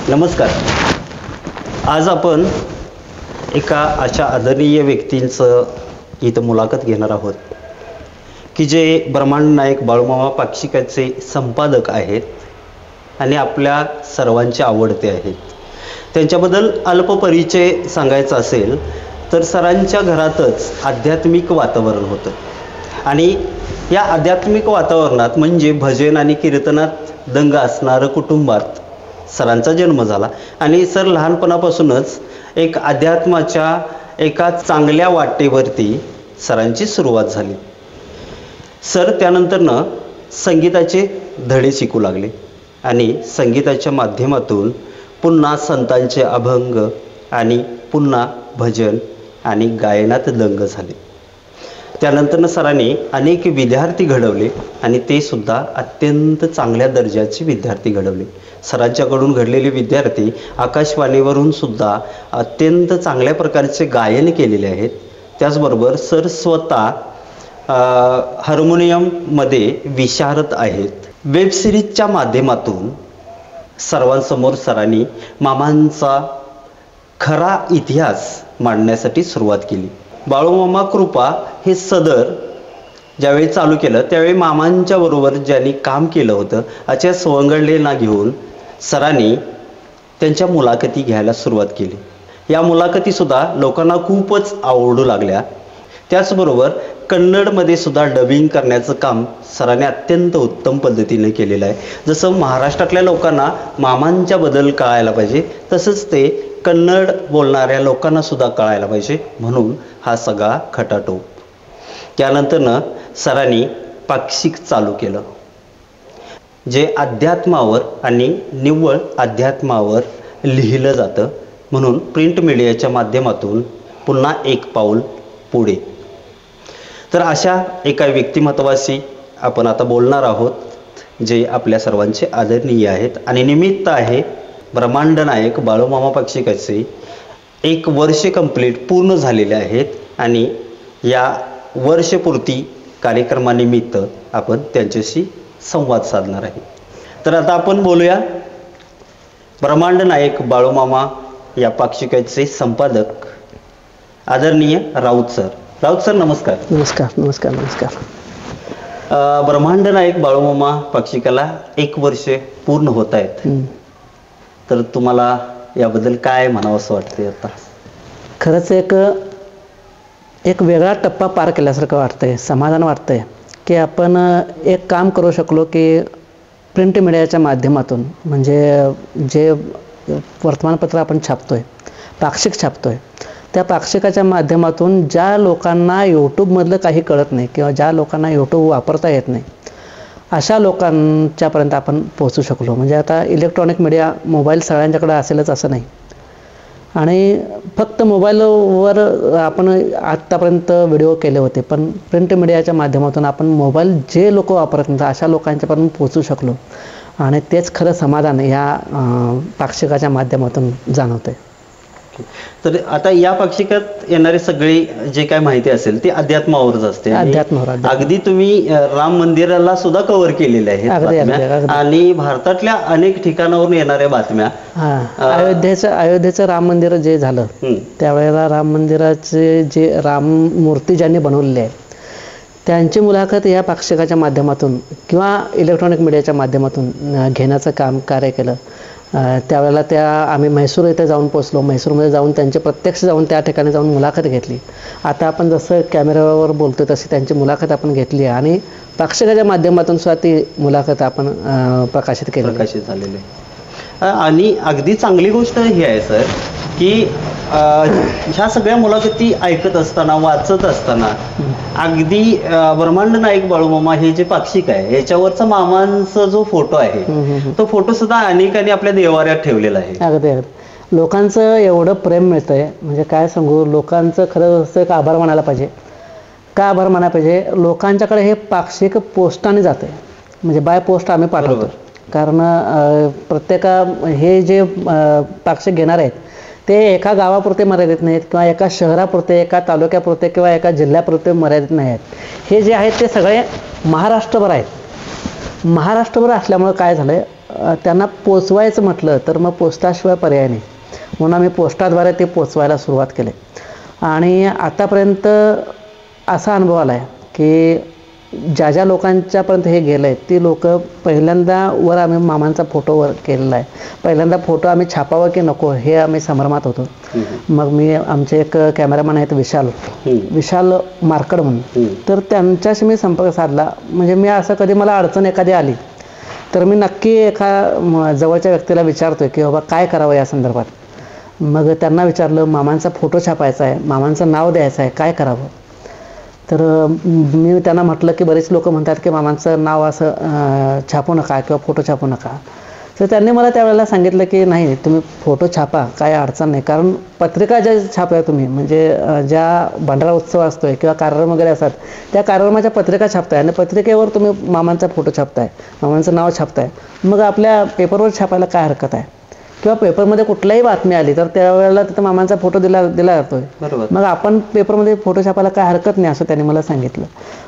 नमस्कार. आज आपण एका अशा आदरणीय व्यक्तींचं इथं मुलाखत घेणार आहोत की जे ब्रह्मांड नायक बाळूमामा पाक्षिकाचे संपादक आहेत आणि आपल्या सर्वांचे आवडते आहेत. त्यांच्याबद्दल अल्प परिचय सांगायचा असेल तर सरांच्या घरातच आध्यात्मिक वातावरण होतं आणि या आध्यात्मिक वातावरणात म्हणजे भजन आणि कीर्तनात दंग असणारं कुटुंबात सरांचा जन्म झाला आणि सर लहानपणापासूनच एक अध्यात्माच्या एका चांगल्या वाटेवरती सरांची सुरुवात झाली. सर त्यानंतरनं संगीताचे धडे शिकू लागले आणि संगीताच्या माध्यमातून पुन्हा संतांचे अभंग आणि पुन्हा भजन आणि गायनात दंग झाले. त्यानंतरनं सरांनी अनेक विद्यार्थी घडवले आणि ते सुद्धा अत्यंत चांगल्या दर्जाचे विद्यार्थी घडवले. सरांच्याकडून घडलेले विद्यार्थी आकाशवाणीवरून सुद्धा अत्यंत चांगल्या प्रकारचे गायन केलेले आहेत. त्याचबरोबर सर स्वतः हार्मोनियममध्ये विशारद आहेत. वेबसिरीजच्या माध्यमातून सर्वांसमोर सरांनी मामांचा खरा इतिहास मांडण्यासाठी सुरुवात केली. बाळूमामा कृपा हे सदर ज्यावेळी चालू केलं त्यावेळी मामांच्या बरोबर ज्यांनी काम केलं होतं अशा सवंगडलेंना घेऊन सरांनी त्यांच्या मुलाखती घ्यायला सुरुवात केली. या मुलाखतीसुद्धा लोकांना खूपच आवडू लागल्या. त्याचबरोबर कन्नडमध्ये सुद्धा डबिंग करण्याचं काम सरांनी अत्यंत उत्तम पद्धतीने केलेलं आहे. जसं महाराष्ट्रातल्या लोकांना मामांच्याबद्दल कळायला पाहिजे तसंच ते कन्नड बोलणाऱ्या लोकांना सुद्धा कळायला पाहिजे म्हणून हा सगळा खटाटोप. त्यानंतरनं सरांनी पाक्षिक चालू केलं जे अध्यात्मावर आणि निव्वळ अध्यात्मावर लिहिलं जातं म्हणून प्रिंट मीडियाच्या माध्यमातून पुन्हा एक पाऊल पुढे. तर अशा एका व्यक्तिमत्वाशी आपण आता बोलणार आहोत जे आपल्या सर्वांचे आदरणीय आहेत आणि निमित्त आहे ब्रह्मांड नायक बाळूमामा पाक्षिकाचे 1 वर्ष कंप्लीट पूर्ण झालेले आहेत आणि या वर्षपूर्ती कार्यक्रमानिमित्त आपण त्यांच्याशी संवाद साधणार आहे. तर आता आपण बोलूया ब्रह्मांड नायक बाळूमामा या पाक्षिकाचे संपादक आदरणीय राऊत सर. राऊत सर नमस्कार. नमस्कार नमस्कार नमस्कार. ब्रह्मांड नायक बाळूमामा पाक्षिकाला 1 वर्ष पूर्ण होत आहेत. तर तुम्हाला याबद्दल काय म्हणावं असं वाटतंय? आता खरंच एक वेगळा टप्पा पार केल्यासारखं वाटतंय. समाधान वाटतंय की आपण एक काम करू शकलो की प्रिंट मीडियाच्या माध्यमातून म्हणजे जे वर्तमानपत्र आपण छापतोय पाक्षिक छापतोय त्या पाक्षिकाच्या माध्यमातून ज्या लोकांना यूट्यूबमधलं काही कळत नाही किंवा ज्या लोकांना यूट्यूब वापरता येत नाही अशा लोकांच्यापर्यंत आपण पोहोचू शकलो. म्हणजे आता इलेक्ट्रॉनिक मीडिया मोबाईल सगळ्यांच्याकडे असेलच असं नाही आणि फक्त मोबाईलवर आपण आत्तापर्यंत व्हिडिओ केले होते पण प्रिंट मीडियाच्या माध्यमातून आपण मोबाईल जे लोक वापरत नाही अशा लोकांच्यापर्यंत पोहोचू शकलो आणि तेच खरं समाधान या पाक्षिकाच्या माध्यमातून जाणवतंय. तर आता या पाक्षिकात येणारे सगळी जे काय माहिती असेल ती अध्यात्मावरच असते. अध्यात्मावर अगदी तुम्ही राम मंदिराला सुद्धा कव्हर केलेले आहे आणि भारतातल्या अनेक ठिकाणावरून येणाऱ्या बातम्या. अयोध्येचं राम मंदिर जे झालं त्यावेळेला राम मंदिराचे जे राम मूर्ती ज्यांनी बनवलेली आहे त्यांची मुलाखत या पाक्षिकाच्या माध्यमातून किंवा इलेक्ट्रॉनिक मीडियाच्या माध्यमातून घेण्याचं कार्य केलं. त्यावेळेला आम्ही म्हैसूर इथे जाऊन पोचलो. म्हैसूरमध्ये जाऊन त्यांचे प्रत्यक्ष जाऊन त्या ठिकाणी जाऊन मुलाखत घेतली. आता आपण जसं कॅमेऱ्यावर बोलतो तशी त्यांची मुलाखत आपण घेतली आणि पाक्षिकाच्या माध्यमातून सुद्धा ती मुलाखत आपण प्रकाशित झालेली आहे. आणि अगदी चांगली गोष्ट ही आहे सर की ह्या सगळ्या मुलाखती ऐकत असताना वाचत असताना अगदी ब्रह्मांड नायक बाळूमामा हे जे पाक्षिक आहे याच्यावरचा मामांचा जो फोटो आहे तो फोटो सुद्धा अनेकांनी आपल्या देवाऱ्यात ठेवलेला आहे. अगदी लोकांचं एवढं प्रेम मिळतंय म्हणजे काय सांगू. लोकांचं खरं एक आभार मानायला पाहिजे. काय आभार मानायला पाहिजे. लोकांच्याकडे हे पाक्षिक पोस्टाने जाते म्हणजे बाय पोस्ट आम्ही पाठवतो. कारण हे जे पाक्षिक घेणार आहेत ते एका गावापुरते मर्यादित नाहीत किंवा एका शहरापुरते एका तालुक्यापुरते किंवा एका जिल्ह्यापुरते मर्यादित नाही आहेत. हे जे आहेत ते सगळे महाराष्ट्रभर आहेत. महाराष्ट्रभर असल्यामुळे काय झालं आहे त्यांना पोचवायचं म्हटलं तर मग पोस्टाशिवाय पर्याय नाही, म्हणून आम्ही पोस्टाद्वारे ते पोचवायला सुरुवात केली. आणि आतापर्यंत असा अनुभव आला आहे की ज्या ज्या लोकांच्यापर्यंत हे गेलं आहे ती लोक पहिल्यांदा वर आम्ही मामांचा फोटो वर केलेला आहे. पहिल्यांदा फोटो आम्ही छापावं की नको हे आम्ही संभ्रमात होतो. मग मी आमचे एक कॅमेरामॅन आहेत विशाल मार्कड म्हणून, तर त्यांच्याशी मी संपर्क साधला. म्हणजे मी असं कधी मला अडचण एखादी आली तर मी नक्की एका जवळच्या व्यक्तीला विचारतोय की बाबा काय करावं या संदर्भात. मग त्यांना विचारलं, मामांचा फोटो छापायचा आहे, मामांचं नाव द्यायचं आहे, काय करावं. तर मी त्यांना म्हटलं की बरेच लोक म्हणतात की मामांचं नाव असं छापू नका किंवा फोटो छापू नका. तर त्यांनी मला त्यावेळेला सांगितलं की नाही, तुम्ही फोटो छापा, काय अडचण नाही. कारण पत्रिका ज्या छापल्या तुम्ही, म्हणजे ज्या भंडारा उत्सव असतोय किंवा कार्यक्रम वगैरे असतात त्या कार्यक्रमाच्या पत्रिका छापताय आणि पत्रिकेवर तुम्ही मामांचा फोटो छापताय, मामांचं नाव छापताय, मग आपल्या पेपरवर छापायला काय हरकत आहे. किंवा पेपरमध्ये कुठल्याही बातमी आली तर त्यावेळेला तिथं मामांचा फोटो दिला जातोय, मग आपण पेपरमध्ये फोटो छापायला काय हरकत नाही असं त्यांनी मला सांगितलं.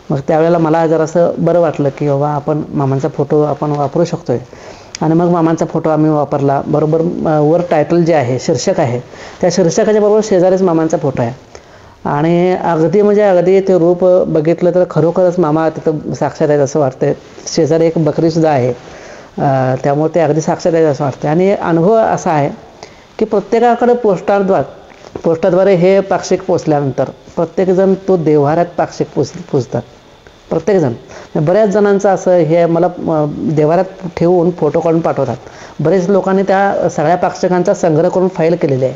मग त्यावेळेला मला जरासं बरं वाटलं की बाबा आपण मामांचा फोटो आपण वापरू शकतोय. आणि मग मामांचा फोटो आम्ही वापरला. बरोबर वर टायटल जे आहे, शीर्षक आहे, त्या शीर्षकाच्या बरोबर शेजारीच मामांचा फोटो आहे. आणि अगदी म्हणजे अगदी ते रूप बघितलं तर खरोखरच मामा तिथं साक्षात आहेत असं वाटतंय. शेजारी एक बकरीसुद्धा आहे, त्यामुळे ते अगदी साक्षात आहेत असं वाटतं. आणि अनुभव असा आहे की प्रत्येकाकडे पोस्टाद्वारे हे पाक्षिक पोचल्यानंतर प्रत्येकजण तो देव्हाऱ्यात पाक्षिक पोचतात प्रत्येकजण. बऱ्याच जणांचं असं हे मला देव्हाऱ्यात ठेवून फोटो काढून पाठवतात. बरेच लोकांनी त्या सगळ्या पाक्षिकांचा संग्रह करून फाईल केलेली आहे,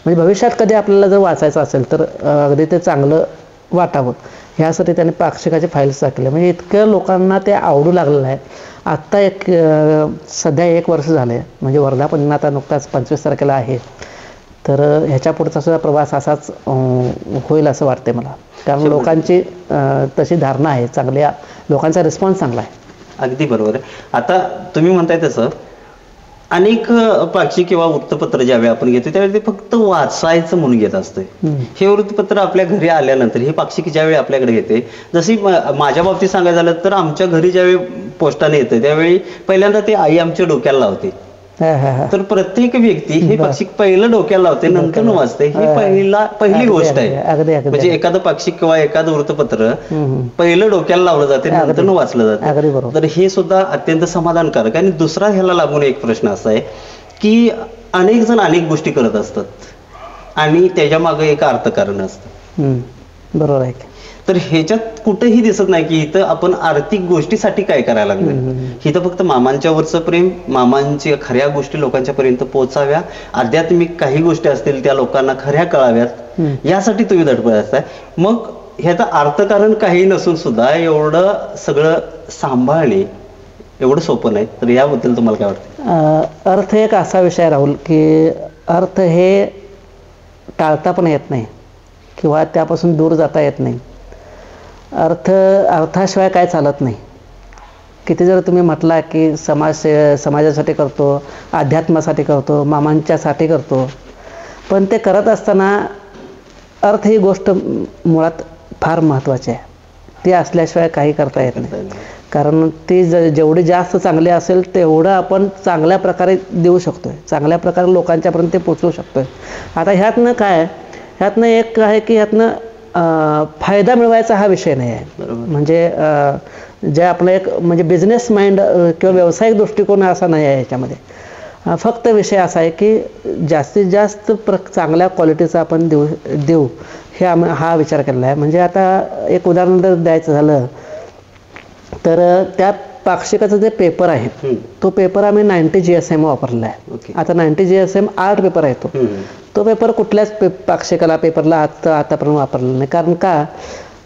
म्हणजे भविष्यात कधी आपल्याला जर वाचायचं असेल तर अगदी ते चांगलं वाटावं ह्यासाठी त्यांनी पाक्षिकाचे फाईल्स टाकले. म्हणजे इतक्या लोकांना ते आवडू लागलेलं आहे. आत्ता सध्या 1 वर्ष झालं आहे, म्हणजे वर्धापन आता नुकताच 25 तारखेला आहे. तर ह्याच्या पुढचा सुद्धा प्रवास असाच होईल असं वाटते मला, कारण लोकांची तशी धारणा आहे, चांगल्या लोकांचा रिस्पॉन्स चांगला आहे. अगदी बरोबर आहे. आता तुम्ही म्हणताय तसं अनेक पाक्षिक किंवा वृत्तपत्र ज्यावेळी आपण घेतो त्यावेळी ते फक्त वाचायचं म्हणून घेत असतंय. हे वृत्तपत्र आपल्या घरी आल्यानंतर हे पाक्षिक ज्यावेळी आपल्याकडे येते, जशी माझ्या बाबतीत सांगायचं झालं तर आमच्या घरी ज्यावेळी पोस्टाने येतं त्यावेळी पहिल्यांदा ते आई आमच्या डोक्याला लावते. तर प्रत्येक व्यक्ती हे पाक्षिक पहिलं डोक्याला लावते, नंतर वाचते. ही पहिली गोष्ट आहे. म्हणजे एखादं पाक्षिक किंवा एखादं वृत्तपत्र पहिलं डोक्याला लावलं जाते, नंतर वाचलं जातं. तर हे सुद्धा अत्यंत समाधानकारक. आणि दुसरा ह्याला लागून एक प्रश्न असा आहे की अनेक जण अनेक गोष्टी करत असतात आणि त्याच्या मागे एक अर्थकारण असतं. बरोबर आहे. तर ह्याच्यात कुठेही दिसत नाही की इथं आपण आर्थिक गोष्टीसाठी काय करायला लागलं. इथं फक्त मामांच्यावरचं प्रेम, मामांच्या खऱ्या गोष्टी लोकांच्या पर्यंत पोहोचाव्या, आध्यात्मिक काही गोष्टी असतील त्या लोकांना खऱ्या कळाव्यात, यासाठी तुम्ही धडपडत असताय. मग ह्याचं अर्थकारण काही नसून सुद्धा एवढं सगळं सांभाळणे एवढं सोपं नाही. तर याबद्दल तुम्हाला काय वाटतं? अर्थ एक असा विषय राहुल की अर्थ हे टाळता पण येत नाही किंवा त्यापासून दूर जाता येत नाही. अर्थाशिवाय काय चालत नाही. किती जर तुम्ही म्हटला की समाजासाठी करतो, अध्यात्मासाठी करतो, मामांच्यासाठी करतो, पण ते करत असताना अर्थ ही गोष्ट मुळात फार महत्त्वाची आहे. ती असल्याशिवाय काही करता येत नाही. कारण ती जेवढी जास्त चांगली असेल तेवढं आपण चांगल्या प्रकारे देऊ शकतोय, चांगल्या प्रकारे लोकांच्यापर्यंत ते पोचवू शकतोय. आता ह्यातनं काय, ह्यातनं एक आहे की ह्यातनं फायदा मिळवायचा हा विषय नाही आहे. म्हणजे जे आपलं एक म्हणजे बिझनेस माइंड किंवा व्यावसायिक दृष्टिकोन असा नाही आहे ह्याच्यामध्ये. फक्त विषय असा आहे की जास्तीत जास्त चांगल्या क्वालिटीचा आपण देऊ हे हा विचार केलेला आहे. म्हणजे आता एक उदाहरण जर द्यायचं झालं तर त्या पाक्षिकाचा जे पेपर आहे तो पेपर आम्ही 90 GSM वापरलेला आहे. आता 90 GSM आर्ट पेपर आहे तो पेपर कुठल्याच पाक्षिकाला पेपरला आतापर्यंत वापरलेला नाही. कारण का,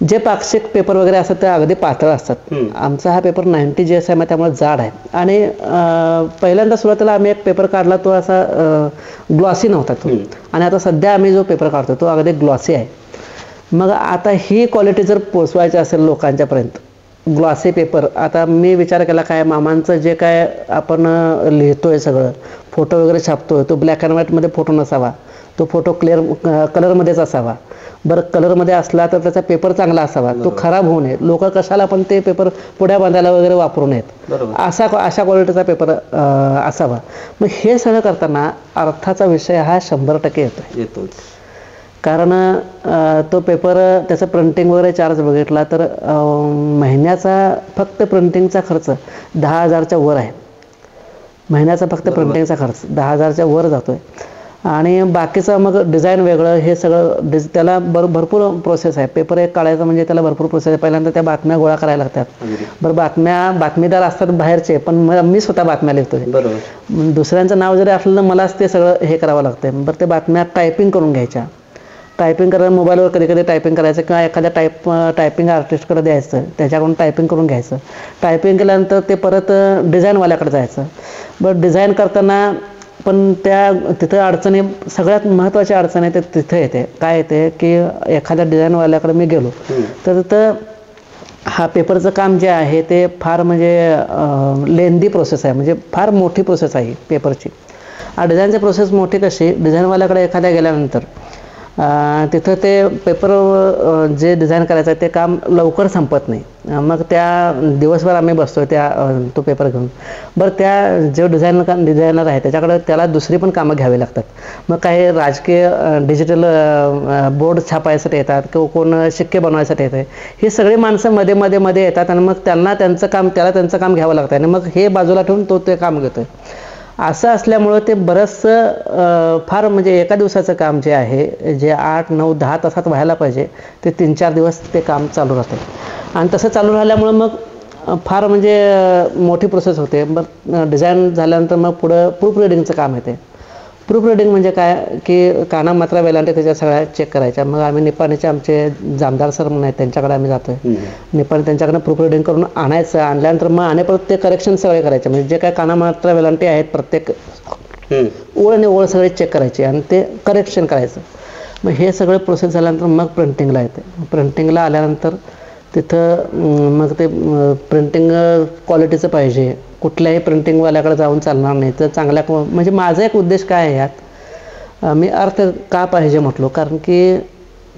जे पाक्षिक पेपर वगैरे असतात ते अगदी पातळ असतात. आमचा हा पेपर 90 GSM आहे, त्यामुळे जाड आहे. आणि पहिल्यांदा सुरुवातीला आम्ही एक पेपर काढला तो असा ग्लॉसी नव्हता तो, आणि आता सध्या आम्ही जो पेपर काढतो तो अगदी ग्लॉसी आहे. मग आता ही क्वालिटी जर पोचवायची असेल लोकांच्यापर्यंत, ग्लॉसी पेपर, आता मी विचार केला काय, मामांचं जे काय आपण लिहितोय सगळं, फोटो वगैरे छापतोय, तो ब्लॅक अँड व्हाईटमध्ये फोटो नसावा, तो फोटो कलरमध्येच असावा. बरं कलरमध्ये असला तर त्याचा पेपर चांगला असावा, तो खराब होऊ नये, लोक कशाला पण ते पेपर पुड्या बांधायला वगैरे वापरू नयेत, अशा क्वालिटीचा पेपर असावा. मग हे सगळं करताना अर्थाचा विषय हा 100% येतो. कारण तो पेपर त्याचं प्रिंटिंग वगैरे चार्ज बघितला तर महिन्याचा फक्त प्रिंटिंगचा खर्च 10,000च्या वर आहे. महिन्याचा फक्त प्रिंटिंगचा खर्च 10,000च्या वर जातो आहे. आणि बाकीचं मग डिझाईन वेगळं, हे सगळं त्याला भरपूर प्रोसेस आहे. पेपर एक काढायचा म्हणजे त्याला भरपूर प्रोसेस आहे. पहिल्यांदा त्या बातम्या गोळा करायला लागतात. बरं बातमीदार असतात बाहेरचे, पण मी स्वतः बातम्या लिहितोय. दुसऱ्यांचं नाव जरी असलं तर मलाच ते सगळं हे करावं लागतं. बरं ते बातम्या टायपिंग करून घ्यायच्या. टायपिंग करायला मोबाईलवर कधी कधी टायपिंग करायचं किंवा एखाद्या टायपिंग आर्टिस्टकडे द्यायचं, त्याच्याकडून टायपिंग करून घ्यायचं. टायपिंग केल्यानंतर ते परत डिझाईनवाल्याकडे जायचं. बरं डिझाईन करताना पण तिथं अडचणी, सगळ्यात महत्त्वाची अडचण आहे ते तिथं येते. काय येते की एखाद्या डिझाईनवाल्याकडे मी गेलो तर तिथं हा पेपरचं काम जे आहे ते फार म्हणजे लेंदी प्रोसेस आहे, म्हणजे फार मोठी प्रोसेस आहे पेपरची. डिझाईनची प्रोसेस मोठी कशी, डिझाईनवाल्याकडे एखाद्या गेल्यानंतर तिथं ते पेपर जे डिझाईन करायचं आहे ते काम लवकर संपत नाही. मग त्या दिवसभर आम्ही बसतो तो पेपर घेऊन. बरं त्या जो डिझायनर आहे त्याला दुसरी पण कामं घ्यावी लागतात. मग काही राजकीय डिजिटल बोर्ड छापायसाठी येतात किंवा कोण शिक्के बनवायसाठी येतं. ही सगळी माणसं मध्ये येतात आणि मग त्याला त्यांचं काम घ्यावं लागतं आणि मग हे बाजूला ठेवून ते काम घेतोय. असं असल्यामुळं ते बरंचसं फार म्हणजे एका दिवसाचं काम जे आहे, जे 8, 9, 10 तासात व्हायला पाहिजे ते 3-4 दिवस ते काम चालू राहतं. आणि तसं चालू राहिल्यामुळं मग फार म्हणजे मोठी प्रोसेस होते. मग डिझाईन झाल्यानंतर मग पुढं प्रूफ रिडिंगचं काम येते. प्रूफ रिडिंग म्हणजे काय की काना मात्रा वेलांटी त्याच्या सगळ्या चेक करायच्या. मग आम्ही निपाणीचे आमचे जामदार सर म्हणून आहेत त्यांच्याकडे आम्ही जातोय. निपाणी त्यांच्याकडे प्रूफ रिडिंग करून आणायचं. आणल्यानंतर मग आणि परत ते करेक्शन सगळे करायचे. म्हणजे जे काय काना मात्रा वेलांटी आहेत प्रत्येक ओळ आणि ओळ सगळे चेक करायचे आणि ते करेक्शन करायचं. मग हे सगळं प्रोसेस झाल्यानंतर मग प्रिंटिंगला येते. प्रिंटिंगला आल्यानंतर तिथं मग ते प्रिंटिंग क्वालिटीचं पाहिजे. कुठल्याही प्रिंटिंगवाल्याकडे जाऊन चालणार नाही. तर चांगल्या म्हणजे माझा एक उद्देश काय आहे यात, मी अर्थ का पाहिजे म्हटलो, कारण की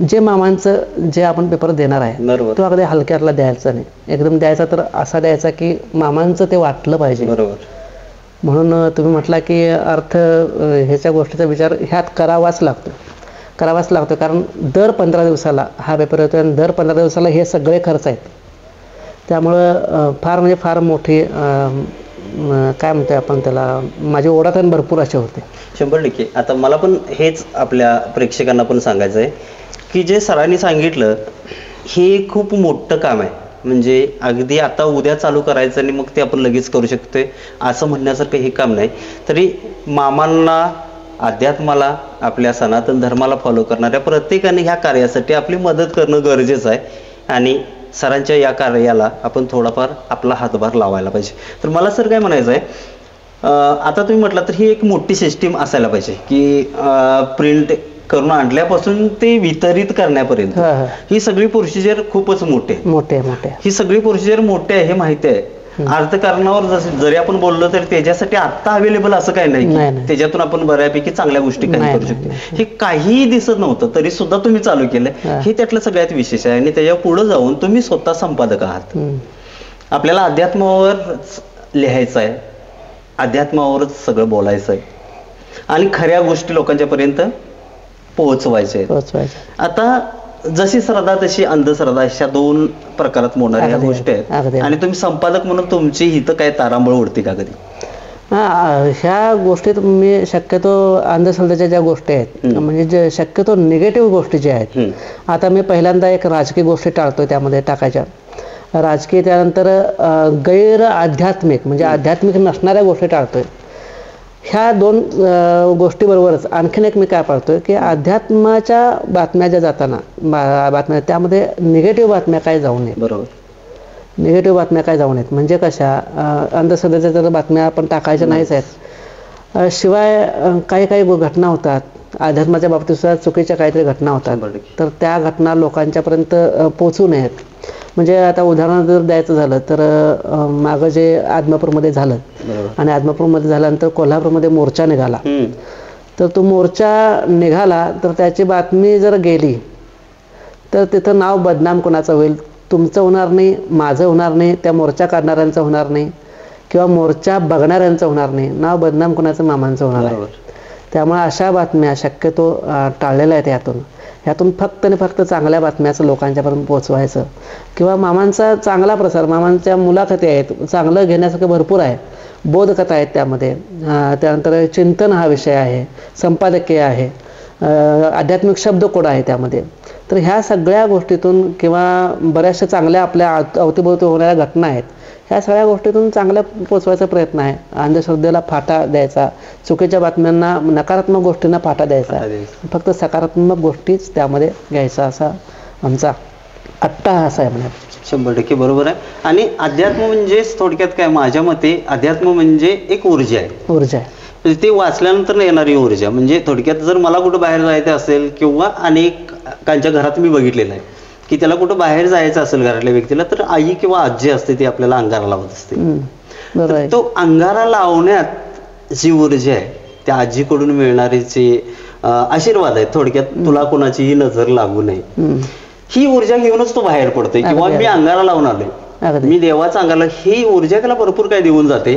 जे मामांचं जे आपण पेपर देणार आहे तो अगदी हलक्यातला द्यायचा नाही. एकदम द्यायचा तर असा द्यायचा की मामांचं ते वाटलं पाहिजे. म्हणून तुम्ही म्हटला की अर्थ ह्याच्या गोष्टीचा विचार ह्यात करावाच लागतो. कारण दर 15 दिवसाला हा पेपर येतो आणि दर 15 दिवसाला हे सगळे खर्च आहेत. त्यामुळं फार मोठी काय म्हणतोय आपण त्याला, माझी ओढाताण भरपूर असे होते. 100%. आता मला पण हेच आपल्या प्रेक्षकांना पण सांगायचं आहे की जे सरांनी सांगितलं हे खूप मोठं काम आहे. म्हणजे अगदी आता उद्या चालू करायचं आणि मग ते आपण लगेच करू शकतोय असं म्हणण्यासारखं हे काम नाही. तरी मामांना, अध्यात्माला, आपल्या सनातन धर्माला फॉलो करणाऱ्या प्रत्येकाने ह्या कार्यासाठी आपली मदत करणं गरजेचं आहे. आणि सरांच्या या कार्याला आपण थोडाफार आपला हातभार लावायला पाहिजे. तर मला सर काय म्हणायचं आहे, आता तुम्ही म्हटलं तर ही एक मोठी सिस्टीम असायला पाहिजे की प्रिंट करून आणल्यापासून ते वितरित करण्यापर्यंत ही सगळी प्रोसिजर खूपच मोठी आहे. ही सगळी प्रोसिजर मोठी आहे हे माहिती आहे. अर्थकारणावर जरी आपण बोललो तर त्याच्यासाठी आता अवेलेबल असं काही नाही, त्याच्यातून आपण बऱ्यापैकी चांगल्या गोष्टी काही करू शकतो. हे काहीही दिसत नव्हतं तरी सुद्धा तुम्ही चालू केलं, हे त्यातलं सगळ्यात विशेष आहे. आणि त्याच्या पुढे जाऊन तुम्ही स्वतः संपादक आहात. आपल्याला अध्यात्मावर लिहायचं आहे, अध्यात्मावरच सगळं बोलायचं आहे आणि खऱ्या गोष्टी लोकांच्या पर्यंत पोहोचवायच्या आहेत. आता जशी श्रद्धा तशी अंधश्रद्धा अशा 2 प्रकारात मोडणाऱ्या गोष्टी आहेत. आणि तुम्ही संपादक म्हणून तुमची इथं काय तारांबळ उडते का कधी? ह्या गोष्टीत मी शक्यतो अंधश्रद्धेच्या ज्या गोष्टी आहेत, म्हणजे जे शक्यतो निगेटिव्ह गोष्टी ज्या आहेत, आता मी पहिल्यांदा एक राजकीय गोष्टी टाळतोय त्यामध्ये टाकायच्या. राजकीय, त्यानंतर गैर आध्यात्मिक म्हणजे आध्यात्मिक नसणाऱ्या गोष्टी टाळतोय. ह्या 2 गोष्टीबरोबरच आणखीन एक मी काय पाळतोय की अध्यात्माच्या बातम्या ज्या जाताना बातम्या त्यामध्ये निगेटिव्ह बातम्या काय जाऊ नये. निगेटिव्ह बातम्या काय जाऊ नयेत. म्हणजे कशा, अंधश्रद्धेच्या जर बातम्या आपण टाकायच्या नाहीच आहेत. शिवाय काही घटना होतात अध्यात्माच्या बाबतीत सुद्धा, चुकीच्या काहीतरी घटना होतात, तर त्या घटना लोकांच्यापर्यंत पोचू नयेत. म्हणजे आता उदाहरण जर द्यायचं झालं तर मागं जे आदमापूरमध्ये झालं आणि आदमापूरमध्ये झाल्यानंतर कोल्हापूरमध्ये मोर्चा निघाला. तर तो मोर्चा निघाला तर त्याची बातमी जर गेली तर तिथं नाव बदनाम कोणाचं होईल, तुमचं होणार नाही, माझं होणार नाही, त्या मोर्चा काढणाऱ्यांचं होणार नाही किंवा मोर्चा बघणाऱ्यांचं होणार नाही, नाव बदनाम कोणाचं, मामांचं होणार आहे. त्यामुळे अशा बातम्या शक्यतो टाळलेल्या आहेत. ह्यातून फक्त आणि फक्त चांगल्या बातम्याचं लोकांच्यापर्यंत पोहोचवायचं किंवा मामांचा चांगला प्रसार, मामांच्या मुलाखती आहेत, चांगलं घेण्यासारखं भरपूर आहे, बोधकथा आहेत त्यामध्ये, त्यानंतर चिंतन हा विषय आहे, संपादकीय आहे, आध्यात्मिक शब्दकोड आहे त्यामध्ये. तर ह्या सगळ्या गोष्टीतून किंवा बऱ्याचशा चांगल्या आपल्या अवतीभोवती होणाऱ्या घटना आहेत, ह्या सगळ्या गोष्टीतून चांगल्या पोचवायचा प्रयत्न आहे. अंधश्रद्धेला फाटा द्यायचा, चुकीच्या बातम्यांना, नकारात्मक गोष्टींना फाटा द्यायचा, फक्त सकारात्मक गोष्टीच त्यामध्ये घ्यायचा, असा आमचा अट्टाहास आहे म्हणा. 100% बरोबर आहे. आणि अध्यात्म म्हणजे थोडक्यात काय, माझ्या मते अध्यात्म म्हणजे एक ऊर्जा आहे. ऊर्जा आहे ते वाचल्यानंतर येणारी ऊर्जा. म्हणजे थोडक्यात जर मला कुठं बाहेर जायचं असेल किंवा अनेकांच्या घरात मी बघितलेलं आहे की त्याला कुठं बाहेर जायचं असेल घरातल्या व्यक्तीला, तर आई किंवा आजी असते ती आपल्याला अंगारा लावत असते. तो अंगारा लावण्यात जी ऊर्जा आहे, त्या आजीकडून मिळणारे जे आशीर्वाद आहेत, थोडक्यात तुला कोणाचीही नजर लागू नये, ही ऊर्जा घेऊनच तो बाहेर पडतोय. किंवा मी अंगारा लावून आलोय, मी देवाचा अंगाला, ही ऊर्जा त्याला भरपूर काय देऊन जाते.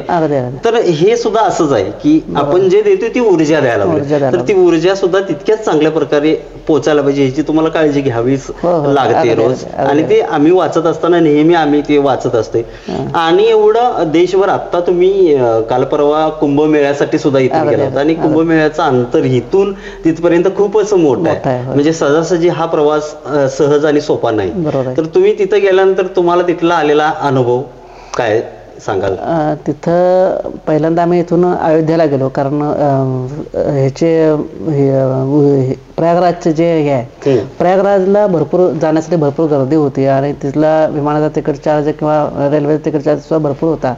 तर हे सुद्धा असंच आहे की आपण जे देतो ती ऊर्जा द्यायला पाहिजे, तर ती ऊर्जा सुद्धा तितक्याच चांगल्या प्रकारे पोचायला पाहिजे, ह्याची तुम्हाला काळजी घ्यावीच लागते रोज. आणि ते आम्ही वाचत असताना नेहमी आम्ही ते वाचत असते. आणि एवढं देशभर, आता तुम्ही काल परवा कुंभमेळ्यासाठी सुद्धा इथून गेला होता, आणि कुंभमेळ्याचं अंतर इथून तिथपर्यंत खूपच मोठं आहे. म्हणजे सहजासहजी हा प्रवास सहज आणि सोपा नाही. तर तुम्ही तिथं गेल्यानंतर तुम्हाला तिथला आलेला अनुभव काय सांगाल? तिथं पहिल्यांदा आम्ही इथून अयोध्येला गेलो, कारण प्रयागराजचे जे हे आहे, प्रयागराजला भरपूर जाण्यासाठी भरपूर गर्दी होती आणि तिथला विमानाचा तिकीट चार्ज किंवा रेल्वेचा तिकीट चार्ज सुद्धा भरपूर होता.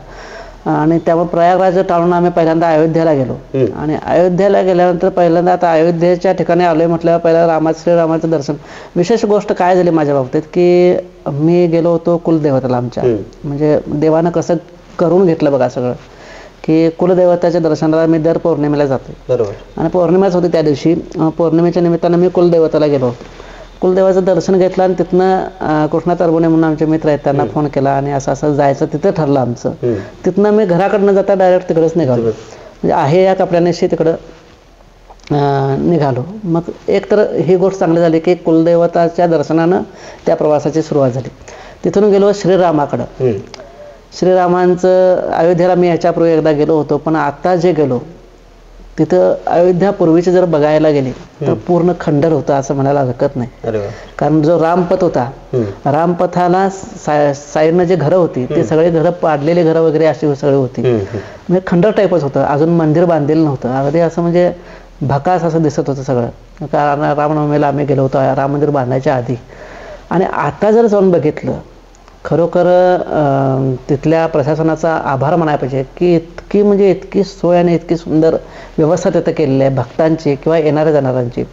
आणि त्यामुळे प्रयागराज टाळून आम्ही पहिल्यांदा अयोध्येला गेलो. आणि अयोध्येला गेल्यानंतर पहिल्यांदा, आता अयोध्येच्या ठिकाणी आलोय म्हटल्यावर पहिला श्रीरामाचं दर्शन. विशेष गोष्ट काय झाली माझ्या बाबतीत की मी गेलो होतो कुलदेवताला आमच्या, म्हणजे देवानं कसं करून घेतलं बघा सगळं, की कुलदेवताच्या दर्शनाला मी दर पौर्णिमेला जातो. बरोबर. आणि पौर्णिमाच होती त्या दिवशी, पौर्णिमेच्या निमित्तानं मी कुलदेवताला गेलो होतो. कुलदेवाचं दर्शन घेतलं आणि तिथनं कृष्णा तरबुणे म्हणून आमचे मित्र आहेत, त्यांना फोन केला आणि असं असं जायचं, तिथं ठरलं आमचं. तिथनं मी घराकडनं जाता डायरेक्ट तिकडेच निघालो, म्हणजे आहे या कपड्यानेशी तिकडं निघालो. मग एक तर ही गोष्ट चांगली झाली की कुलदेवताच्या दर्शनानं त्या प्रवासाची सुरुवात झाली. तिथून गेलो श्रीरामाकडं. श्रीरामांचं अयोध्येला मी ह्याच्यापूर्वी एकदा गेलो होतो, पण आता जे गेलो तिथं अयोध्या पूर्वीची जर बघायला गेली तर पूर्ण खंडर होतं असं म्हणायला हरकत नाही. कारण जो रामपथ होता, रामपथाला साईडनं जे घरं होती ते सगळे घरं, पाडलेले घरं वगैरे अशी सगळी होती, म्हणजे खंडर टाईपच होतं. अजून मंदिर बांधलेलं नव्हतं, अगदी असं म्हणजे भकास असं दिसत होतं सगळं. कारण रामनवमीला आम्ही गेलो होतो राम मंदिर बांधायच्या आधी. आणि आता जर जाऊन बघितलं, खरोखर तिथल्या प्रशासनाचा आभार म्हणायला पाहिजे की इतकी सोय आणि इतकी सुंदर व्यवस्था तिथं केलेली आहे भक्तांची किंवा येणाऱ्या जाणाऱ्यांची.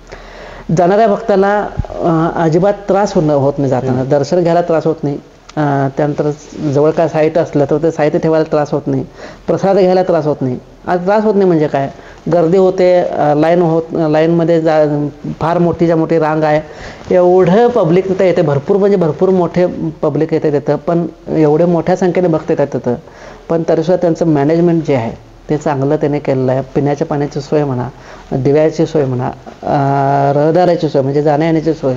जाणाऱ्या भक्तांना अजिबात त्रास होत नाही, जाताना दर्शन घ्यायला त्रास होत नाही, त्यानंतर जवळ काय साहित्य असलं तर ते साहित्य ठेवायला त्रास होत नाही, प्रसाद घ्यायला त्रास होत नाही. आज त्रास होत नाही म्हणजे काय, गर्दी होते, लाईनमध्ये फार मोठीच्या मोठी रांग आहे, एवढं पब्लिक तिथं येते, भरपूर म्हणजे भरपूर मोठे पब्लिक येते तिथं, पण एवढे मोठ्या संख्येने भक्त येतात तिथं. पण तरीसुद्धा त्यांचं मॅनेजमेंट जे आहे ते चांगलं त्याने केलेलं आहे. पिण्याच्या पाण्याची सोय म्हणा, दिव्याची सोय म्हणा, रहदारीची सोय म्हणजे जाण्या येण्याची सोय,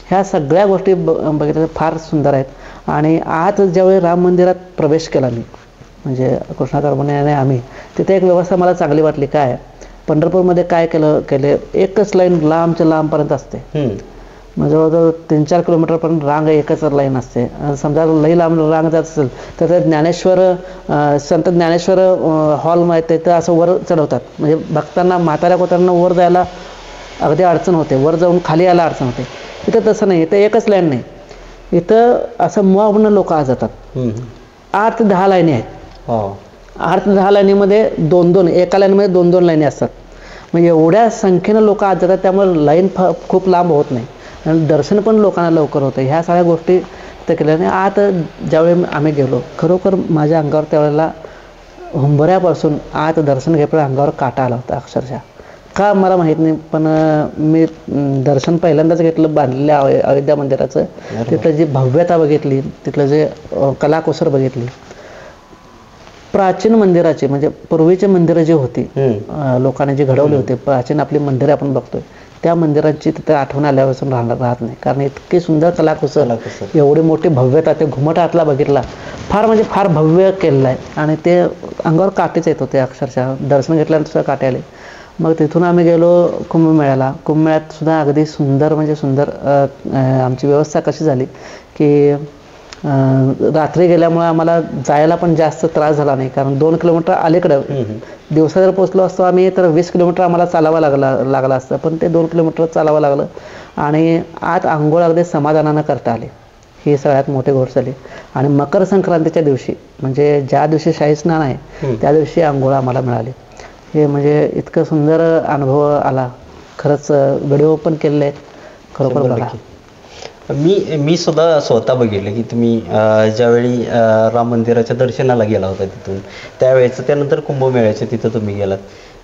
ह्या सगळ्या गोष्टी बघितल्या फार सुंदर आहेत. आणि आज ज्यावेळी राम मंदिरात प्रवेश केला मी, म्हणजे कृष्णा तरबुणे आम्ही, तिथे एक व्यवस्था मला चांगली वाटली. काय पंढरपूरमध्ये काय केले एकच लाईन लांबच्या लांबपर्यंत असते, म्हणजे जवळजवळ 3-4 किलोमीटरपर्यंत रांग एकच लाईन असते. समजा लई लांब रांग जात असेल तर ते संत ज्ञानेश्वर हॉल तिथं असं वर चढवतात, म्हणजे भक्तांना, म्हाताऱ्या कोताऱ्यांना वर जायला अगदी अडचण होते, वर जाऊन खाली यायला अडचण होते. इथं तसं नाही, इथं एकच लाईन नाही, इथं असं मुआवणं लोक आज जातात. 8 ते 10 लाईनी आहेत. 8 ते 10 लाईनीमध्ये 2-2, एका लाईनमध्ये 2-2 लाईनी असतात. म्हणजे एवढ्या संख्येनं लोक आज जातात, त्यामुळे लाईन खूप लांब होत नाही आणि दर्शन पण लोकांना लवकर होतं. ह्या सगळ्या गोष्टी ते केल्याने आता ज्यावेळी आम्ही गेलो, खरोखर माझ्या अंगावर त्यावेळेला हुंबऱ्यापासून आत दर्शन घेतलं, अंगावर काटा आला होता अक्षरशः. का मला माहीत नाही, पण मी दर्शन पहिल्यांदाच घेतलं बांधलेल्या अयोध्या मंदिराचं. तिथलं जी भव्यता बघितली, तिथलं जे कलाकुसर बघितली, प्राचीन मंदिराची म्हणजे पूर्वीची मंदिरं जी होती लोकांनी जी घडवली होती, प्राचीन आपली मंदिरे आपण बघतोय, त्या मंदिरांची तिथे आठवण आल्यापासून राहत नाही. कारण इतकी सुंदर कलाकुसर, एवढी मोठी भव्यता, ते घुमट आतला बघितला, फार म्हणजे फार भव्य केलेलं आहे. आणि ते अंगावर काटेच येत होते अक्षरशः, दर्शन घेतल्यानंतर सुद्धा काटे आले. मग तिथून आम्ही गेलो कुंभमेळ्याला. कुंभमेळ्यात सुद्धा अगदी सुंदर म्हणजे सुंदर आमची व्यवस्था कशी झाली की रात्री गेल्यामुळे आम्हाला जायला पण जास्त त्रास झाला नाही. कारण 2 किलोमीटर अलीकडं, दिवसा जर पोचलो असतो आम्ही तर 20 किलोमीटर आम्हाला चालावं लागलं असतं, पण ते 2 किलोमीटर चालावं लागलं. आणि आत आंघोळ अगदी समाधानानं करता आली, ही सगळ्यात मोठी गोष्ट झाली. आणि मकर संक्रांतीच्या दिवशी म्हणजे ज्या दिवशी शाही स्नान आहे त्या दिवशी आंघोळ आम्हाला मिळाली. हे म्हणजे इतकं सुंदर अनुभव आला. खरंच व्हिडिओ पण केलेले आहेत, खरोखर बघा. मी सुद्धा स्वतः बघितलं की तुम्ही ज्यावेळी राम मंदिराच्या दर्शनाला गेला होता तिथून, त्यावेळेचं, त्यानंतर कुंभमेळ्याच्या तिथं तुम्ही गेलात.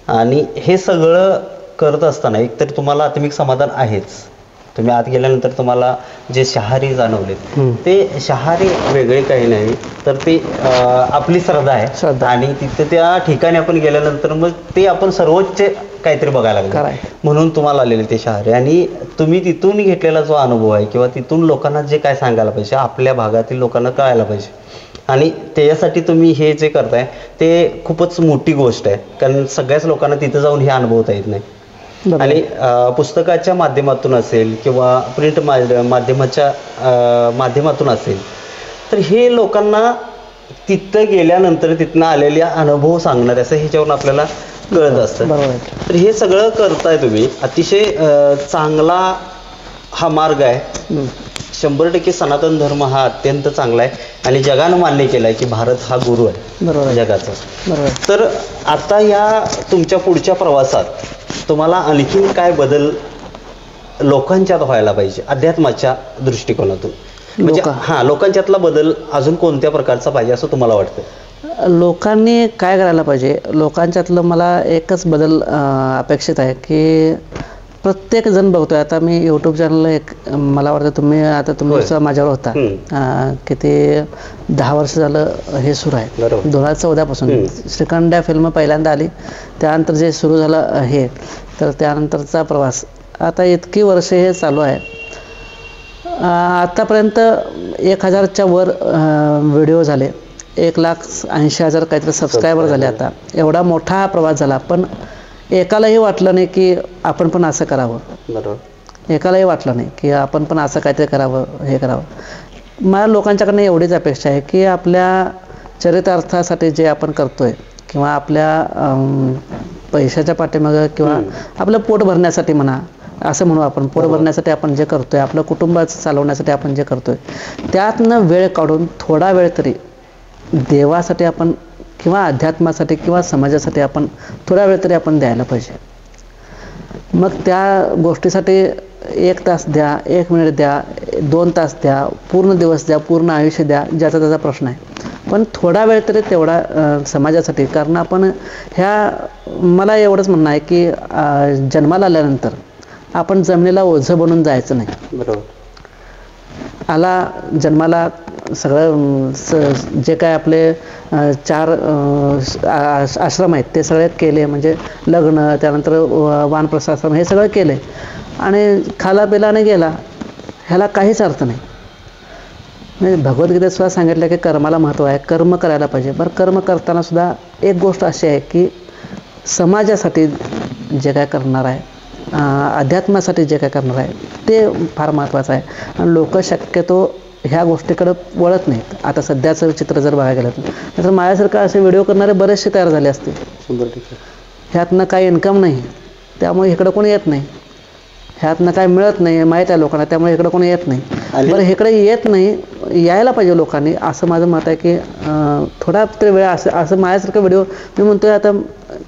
आणि हे सगळं करत असताना एकतर तुम्हाला आत्मिक समाधान आहेच. तुम्ही आत गेल्यानंतर तुम्हाला जे शहारी जाणवलेत ते शहारी वेगळे काही नाही, तर ते आपली श्रद्धा आहे. आणि तिथे त्या ठिकाणी आपण गेल्यानंतर मग ते आपण सर्वोच्च काहीतरी बघायला लागलं, म्हणून तुम्हाला आलेले ते शहारे. आणि तुम्ही तिथून घेतलेला जो अनुभव आहे किंवा तिथून लोकांना जे काय सांगायला पाहिजे, आपल्या भागातील लोकांना कळायला पाहिजे, आणि त्याच्यासाठी तुम्ही हे जे करताय ते खूपच मोठी गोष्ट आहे. कारण सगळ्याच लोकांना तिथं जाऊन हे अनुभवता येत नाही. आणि पुस्तकाच्या माध्यमातून असेल किंवा प्रिंट माध्यमातून असेल, तर हे लोकांना तिथं गेल्यानंतर तिथनं आलेले अनुभव सांगणार असं ह्याच्यावरून आपल्याला कळत असतं. तर हे सगळं करताय तुम्ही, अतिशय चांगला हा मार्ग आहे. 100% सनातन धर्म हा अत्यंत चांगला आहे आणि जगानं मान्य केलं आहे की भारत हा गुरु आहे जगाचा. तर आता या तुमच्या पुढच्या प्रवासात तुम्हाला आणखीन काय बदल लोकांच्यात व्हायला पाहिजे अध्यात्माच्या दृष्टिकोनातून, म्हणजे लोकांच्यातला बदल अजून कोणत्या प्रकारचा पाहिजे असं तुम्हाला वाटतं? लोकांनी काय करायला पाहिजे, लोकांच्यातलं मला एकच बदल अपेक्षित आहे की प्रत्येक जण बघतोय. आता मी यूट्यूब चॅनल एक, मला वाटतं तुम्ही माझ्यावर होता, किती 10 वर्ष झालं हे सुरू आहे. 2014 पासून श्रीखंड फिल्म पहिल्यांदा आली, त्यानंतर जे सुरू झालं हे, तर त्यानंतरचा प्रवास आता इतकी वर्ष हे चालू आहे. आतापर्यंत 1000च्या वर व्हिडिओ झाले, 1,80,000 काहीतरी सबस्क्रायबर झाले. आता एवढा मोठा हा प्रवास झाला, पण एकालाही वाटलं नाही की आपण पण असं करावं. एकालाही वाटलं नाही की आपण पण असं काहीतरी करावं, हे करावं. मला लोकांच्याकडनं एवढीच अपेक्षा आहे की आपल्या चरितार्थासाठी जे आपण करतोय किंवा आपल्या पैशाच्या पाठीमागं किंवा आपलं पोट भरण्यासाठी म्हणा, असं म्हणू आपण, पोट भरण्यासाठी आपण जे करतोय, आपलं कुटुंब चालवण्यासाठी आपण जे करतोय, त्यातनं वेळ काढून थोडा वेळ तरी देवासाठी आपण किंवा अध्यात्मासाठी किंवा समाजासाठी आपण थोडा वेळ तरी आपण द्यायला पाहिजे. मग त्या गोष्टीसाठी 1 तास द्या, 1 मिनिट द्या, 2 तास द्या, पूर्ण दिवस द्या, पूर्ण आयुष्य द्या, ज्याचा त्याचा प्रश्न आहे, पण थोडा वेळ तरी तेवढा समाजासाठी. कारण आपण मला एवढंच म्हणणं आहे की जन्माला आल्यानंतर आपण जमिनीला ओझं बनून जायचं नाही. जन्माला सगळं जे काय आपले 4 आश्रम आहेत ते सगळे केले, म्हणजे लग्न, त्यानंतर वानप्रस्थाश्रम, हे सगळं केले आणि खाला पिलाने गेला, ह्याला काहीच अर्थ नाही. म्हणजे भगवद्गीतेत सुद्धा सांगितलं की कर्माला महत्त्व आहे, कर्म करायला पाहिजे. बरं, कर्म करताना सुद्धा एक गोष्ट अशी आहे की समाजासाठी जे काय करणार आहे, अध्यात्मासाठी जे काय करणार आहे ते फार महत्त्वाचं आहे. आणि लोक शक्यतो ह्या गोष्टीकडं वळत नाहीत. आता सध्याचं चित्र जर बघायला गेलं तर माझ्यासारखं असे व्हिडिओ करणारे बरेचसे तयार झाले असते. ह्यातनं काही इन्कम नाही, त्यामुळे इकडं कोणी येत नाही. ह्यातनं काय मिळत नाही माहीत आहे लोकांना, त्यामुळे इकडं कोणी येत नाही. बरं, इकडे येत नाही, यायला पाहिजे लोकांनी, असं माझं मत आहे की थोडा तरी वेळ असं माझ्यासारखं व्हिडिओ मी म्हणतोय आता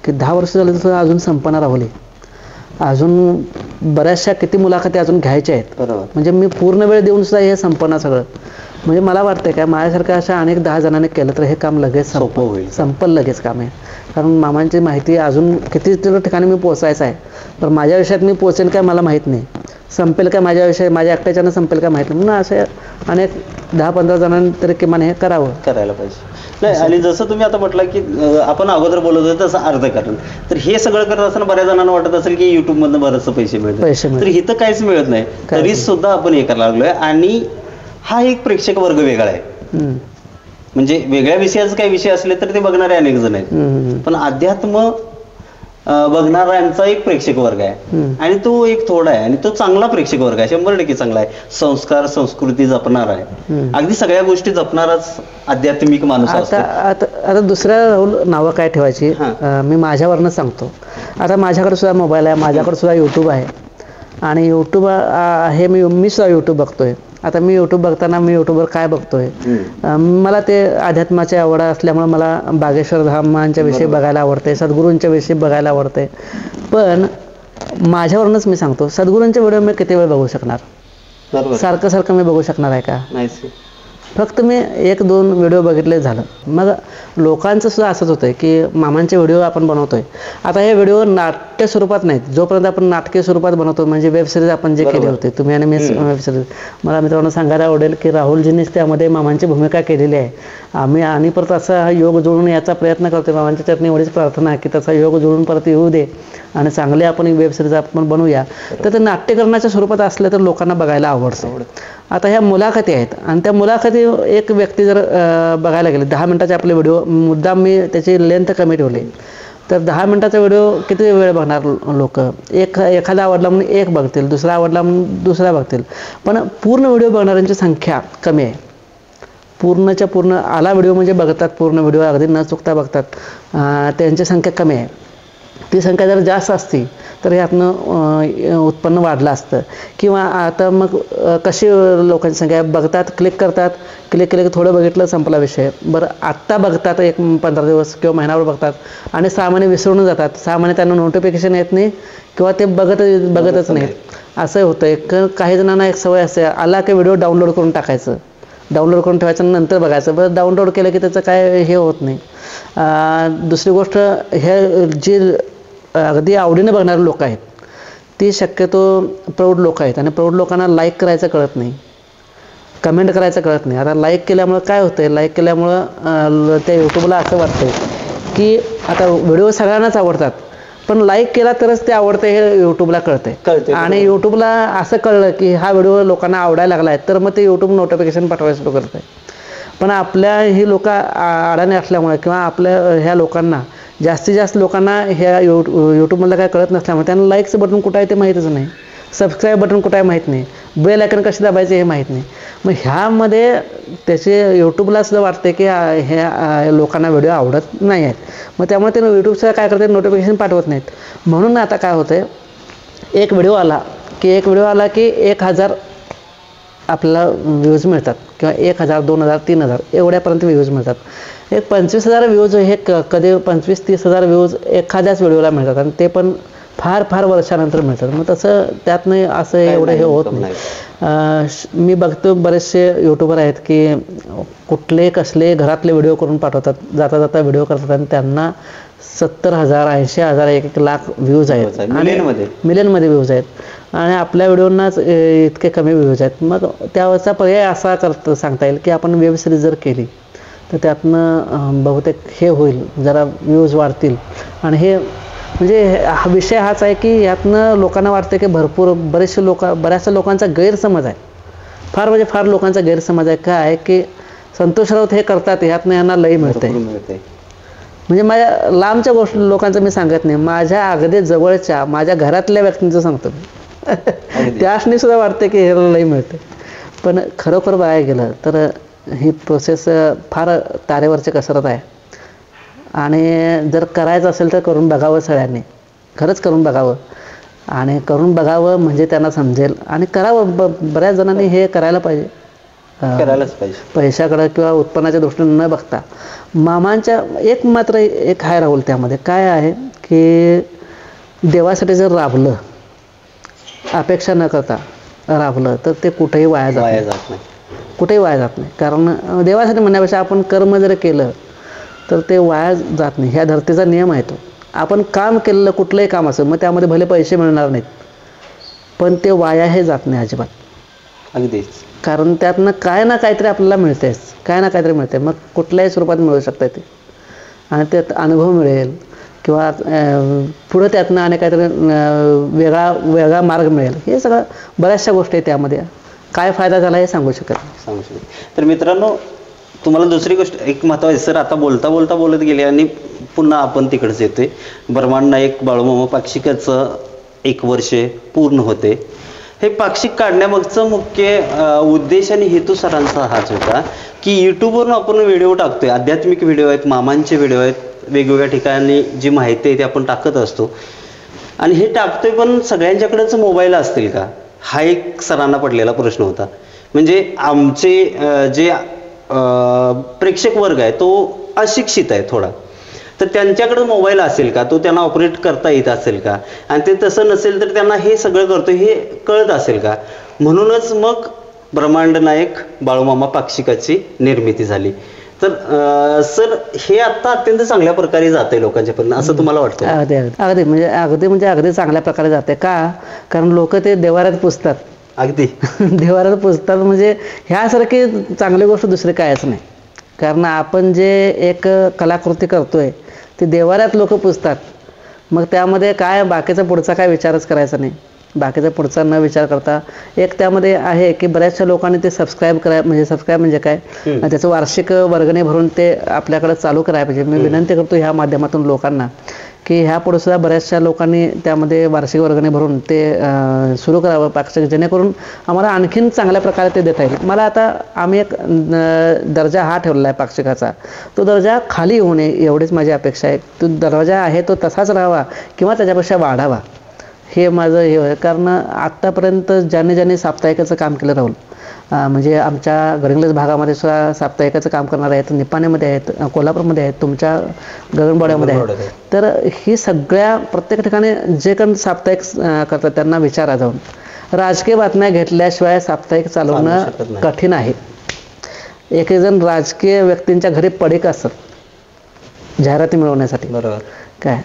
की 10 वर्ष झालं तर अजून संपणार राहुली, अजून बऱ्याचशा किती मुलाखती अजून घ्यायच्या आहेत. म्हणजे मी पूर्ण वेळ देऊन सुद्धा हे संपणार सगळं. म्हणजे मला वाटतं काय माझ्यासारख्या अशा अनेक 10 जणांनी केलं तर हे काम लगेच सोपं होईल. संपल लगेच काम आहे. कारण मामांची माहिती अजून किती ठिकाणी मी पोचायचं आहे, तर माझ्या विषयात मी पोचेल काय मला माहीत नाही, संपेल काय माझ्या विषय माझ्या एकट्याच्यानं संपेल काय माहीत नाही. म्हणून असे अनेक 10-15 जणांनी तरी किमान हे करायला पाहिजे. नाही, आणि जसं तुम्ही आता म्हटलं की आपण अगोदर बोलत होतो तसं अर्थकारण, तर हे सगळं करत असताना बऱ्याच जणांना वाटत असेल की युट्यूबमधनं बरेचसे पैसे मिळतात, तर इथं काहीच मिळत नाही, तरी सुद्धा आपण हे करायला लागलोय. आणि हा एक प्रेक्षक वर्ग वेगळा आहे. म्हणजे वेगळ्या विषयाचे काही विषय असले तर ते बघणारे अनेक जण आहेत, पण अध्यात्म बघणाऱ्यांचा एक प्रेक्षक वर्ग आहे, आणि तो एक थोडा आहे, आणि तो चांगला प्रेक्षक वर्ग आहे, 100% चांगला आहे. संस्कार संस्कृती जपणार आहे, अगदी सगळ्या गोष्टी जपणाराच आध्यात्मिक माणूस असतो. आता दुसऱ्या राहुल नावं काय ठेवायची, मी माझ्यावरनं सांगतो. आता माझ्याकडे सुद्धा मोबाईल आहे, माझ्याकडे सुद्धा यूट्यूब आहे, आणि यूट्यूब आहे, मी सुद्धा यूट्यूब बघतोय. आता मी यूट्यूब बघताना मी यूट्यूबवर काय बघतोय, मला ते अध्यात्माची आवड असल्यामुळे मला बागेश्वर धामांच्या विषयी बघायला आवडते, सद्गुरूंच्या विषयी बघायला आवडते. पण माझ्यावरूनच मी सांगतो, सद्गुरूंचे व्हिडिओ मी किती वेळ बघू शकणार, सारखं मी बघू शकणार आहे का? फक्त मी 1-2 व्हिडिओ बघितले झालं. मग लोकांचं सुद्धा असंच होतं की मामांचे व्हिडिओ आपण बनवतोय, आता हे व्हिडिओ नाट्य स्वरूपात नाहीत, जोपर्यंत आपण नाटकीय स्वरूपात बनवतो, म्हणजे वेब सिरीज आपण जे केले होते तुम्ही आणि मी वेब सिरीज, मला मित्रांनो सांगायला आवडेल की राहुलजींनीच त्यामध्ये मामांची भूमिका केलेली आहे. आम्ही आणि परत असा योग जुळून याचा प्रयत्न करतोय. मामांच्या चरणी एवढीच प्रार्थना आहे की त्याचा योग जुळून परत येऊ दे आणि चांगले आपण वेब सिरीज आपण बनवूया. तर ते नाट्यकरणाच्या स्वरूपात असलं तर लोकांना बघायला आवडतं. आता ह्या मुलाखती आहेत, आणि त्या मुलाखती एक व्यक्ती जर बघायला गेले 10 मिनिटाचे आपले व्हिडिओ, मुद्दाम मी त्याची लेंथ कमी ठेवली, तर 10 मिनिटाचा व्हिडिओ किती वेळ बघणार लोक? एखादा आवडला म्हणून एक बघतील, दुसरा आवडला म्हणून दुसरा बघतील, पण पूर्ण व्हिडिओ बघणाऱ्यांची संख्या कमी आहे. पूर्णच्या पूर्ण आला व्हिडिओ म्हणजे बघतात, पूर्ण व्हिडिओ अगदी न चुकता बघतात, त्यांची संख्या कमी आहे. ती संख्या जर जास्त असती तर ह्यातनं उत्पन्न वाढलं असतं. किंवा आता मग कशी लोकांची संख्या बघतात, क्लिक करतात, क्लिक केलं की थोडं बघितलं संपला विषय. बरं, आत्ता बघतात, 15 दिवस किंवा महिनाभर बघतात, आणि 6 महिने विसरून जातात. 6 महिने त्यांना नोटिफिकेशन येत नाही किंवा ते बघतच नाहीत. असं होतं. काही जणांना एक सवय असते, आला की व्हिडिओ डाउनलोड करून टाकायचं, डाउनलोड करून ठेवायचं, नंतर बघायचं. बरं, डाउनलोड केलं की त्याचं काय हे होत नाही. दुसरी गोष्ट, हे जे अगदी आवडीने बघणारे लोक आहेत ती शक्यतो प्रौढ लोक आहेत, आणि प्रौढ लोकांना लाईक करायचं कळत नाही, कमेंट करायचं कळत नाही. आता लाईक केल्यामुळं काय होतं, लाईक केल्यामुळं त्या यूट्यूबला असं वाटतं की आता व्हिडिओ सगळ्यांनाच आवडतात, पण लाईक केला तरच ते आवडते हे यूट्यूबला कळते. आणि यूट्यूबला असं कळलं की हा व्हिडिओ लोकांना आवडायला लागला आहे, तर मग ते यूट्यूब नोटिफिकेशन पाठवायला सुरू करतं. पण आपल्या ही लोक अडाणी असल्यामुळे किंवा आपल्या ह्या लोकांना जास्तीत जास्त लोकांना ह्या यूट्यूबमधलं काय कळत नसल्यामुळे त्यांना लाईकचं बटन कुठं आहे ते माहीतच नाही, सबस्क्राईब बटन कुठं आहे माहीत नाही, बेल आयकॉन कशी दाबायचे हे माहीत नाही. मग ह्यामध्ये त्याचे यूट्यूबला सुद्धा वाटते की ह्या लोकांना व्हिडिओ आवडत नाही आहेत. मग त्यामुळे ते यूट्यूबचं काय करते, नोटिफिकेशन पाठवत नाहीत. म्हणून आता काय होतं, एक व्हिडिओ आला की 1000 आपल्याला व्ह्यूज मिळतात, किंवा 1000, 2000, 3000 एवढ्यापर्यंत व्ह्यूज मिळतात. एक 25,000 व्ह्यूज हे कधी 25-30,000 व्ह्यूज एखाद्याच व्हिडिओला मिळतात, आणि ते पण फार वर्षानंतर मिळतात. मग तसं त्यातनं असं एवढं हे होत नाही. मी बघतो बरेचसे यूट्यूबर आहेत की कुठले कसले घरातले व्हिडिओ करून पाठवतात, जाता जाता व्हिडिओ करतात, आणि त्यांना 70,000, 80,000, 1 लाख व्ह्यूज आहेत, मिलियनमध्ये व्ह्यूज आहेत, आणि आपल्या व्हिडिओंनाच इतके कमी व्ह्यूज आहेत. मग त्याचा पर्याय असा सांगता येईल की आपण वेब सिरीज जर केली तर त्यातनं बहुतेक हे होईल, जरा व्ह्यूज वाढतील. आणि हे म्हणजे हा विषय हाच आहे की यातनं लोकांना वाटतं की बऱ्याचशा लोकांचा गैरसमज आहे, फार लोकांचा गैरसमज आहे. काय आहे की संतोष राऊत हे करतात, ह्यातनं यांना लई मिळते. म्हणजे माझ्या लांबच्या लोकांचं मी सांगत नाही, माझ्या अगदी जवळच्या माझ्या घरातल्या व्यक्तींचं सांगतो मी. त्यासनी सुद्धा वाटते की ह्याला लई मिळते. पण खरोखर बघायला गेलं तर ही प्रोसेस फार तारेवरची कसरत आहे, आणि जर करायचं असेल तर करून बघावं, सगळ्यांनी खरंच करून बघावं, आणि करून बघावं म्हणजे त्यांना समजेल, आणि करावं. बऱ्याच जणांनी हे करायला पाहिजे, पैशाकडं किंवा उत्पन्नाच्या दृष्टीने न बघता. मामांच्या मात्र एक आहे राहुल, त्यामध्ये काय आहे की देवासाठी जर राबलं, अपेक्षा न करता राबलं, तर ते कुठेही वाया जात नाही. कुठेही वाया जात नाही. कारण देवासाठी म्हणण्यापेक्षा आपण कर्म जर केलं तर ते वाया जात नाही. ह्या धरतीचा नियम आहे तो. आपण काम केलेलं कुठलंही काम असेल मग त्यामध्ये भले पैसे मिळणार नाहीत पण ते वाया हे जात नाही अजिबात. अगदीच. कारण त्यातनं काय ना काहीतरी आपल्याला मिळतेच, काय ना काहीतरी मिळते. मग कुठल्याही स्वरूपात मिळू शकतं ते आणि त्यात अनुभव मिळेल किंवा पुढं त्यातनं आणि काहीतरी वेगळा मार्ग मिळेल. हे सगळं बऱ्याचशा गोष्टी आहेत त्यामध्ये. काय फायदा झाला हे सांगू शकत. तर मित्रांनो तुम्हाला दुसरी गोष्ट एक महत्त्वाची सर, आता बोलता बोलता बोलत गेले आणि पुन्हा आपण तिकडेच येतोय. ब्रह्मांड नायक बाळूमामा पाक्षिकाचं 1 वर्ष पूर्ण होते. हे पाक्षिक काढण्यामागचं मुख्य उद्देश आणि हेतू सरांचा हाच होता की यूट्यूबवरून आपण व्हिडिओ टाकतोय, आध्यात्मिक व्हिडिओ आहेत, मामांचे व्हिडिओ आहेत, वेगवेगळ्या ठिकाणी जी माहिती आहे ती आपण टाकत असतो आणि हे टाकतोय. पण सगळ्यांच्याकडेच मोबाईल असतील का हा एक सरांना पडलेला प्रश्न होता. म्हणजे आमचे जे प्रेक्षक वर्ग आहे तो अशिक्षित आहे थोडा, तर त्यांच्याकडे मोबाईल असेल का, तो त्यांना ऑपरेट करता येत असेल का, आणि ते तसं नसेल तर त्यांना हे सगळं करतो हे कळत असेल का. म्हणूनच मग ब्रह्मांड नायक बाळूमामा पाक्षिकाची निर्मिती झाली. तर सर हे आता अत्यंत चांगल्या प्रकारे जाते लोकांच्यापर्यंत असं तुम्हाला वाटतं? अगदी चांगल्या प्रकारे जाते. का? कारण लोक ते देवाऱ्यात पुजतात. अगदी देवाऱ्यात पुजतात म्हणजे ह्यासारखी चांगली गोष्ट दुसरी कायच नाही. कारण आपण जे एक कलाकृती करतोय ते देवाऱ्यात लोक पुजतात. मग त्यामध्ये काय बाकीचा पुढचा काय विचारच करायचा नाही. बाकीचा पुढचा न विचार करता एक त्यामध्ये आहे की बऱ्याचशा लोकांनी ते सबस्क्राईब म्हणजे काय, त्याचं वार्षिक वर्गणी भरून ते आपल्याकडे चालू करायला पाहिजे. मी विनंती करतो ह्या माध्यमातून लोकांना की ह्या पुढे सुद्धा बऱ्याचशा लोकांनी त्यामध्ये वार्षिक वर्गणी भरून ते सुरू करावं पाक्षिक, जेणेकरून आम्हाला आणखीन चांगल्या प्रकारे ते देता येईल. मला आता आम्ही एक दर्जा हा ठेवलेला आहे पाक्षिकाचा, तो दर्जा खाली येऊ नये एवढीच माझी अपेक्षा आहे. तो दर्जा आहे तो तसाच राहावा किंवा त्याच्यापेक्षा वाढावा हे माझं हे आहे. कारण आत्तापर्यंत ज्यांनी साप्ताहिकाचं काम केलं राहुल, म्हणजे आमच्या गडिंग्लज भागामध्ये सुद्धा साप्ताहिकाचं काम करणारे आहेत, निपाणीमध्ये आहेत, कोल्हापूरमध्ये आहेत, तुमच्या गगनबावड्यामध्ये आहेत. तर ही सगळ्या प्रत्येक ठिकाणी जे काही साप्ताहिक करतात त्यांना विचारा जाऊन, राजकीय बातम्या घेतल्याशिवाय साप्ताहिक चालवणं कठीण आहे. एक जण राजकीय व्यक्तींच्या घरी पडीक जाहिराती मिळवण्यासाठी. बरोबर. काय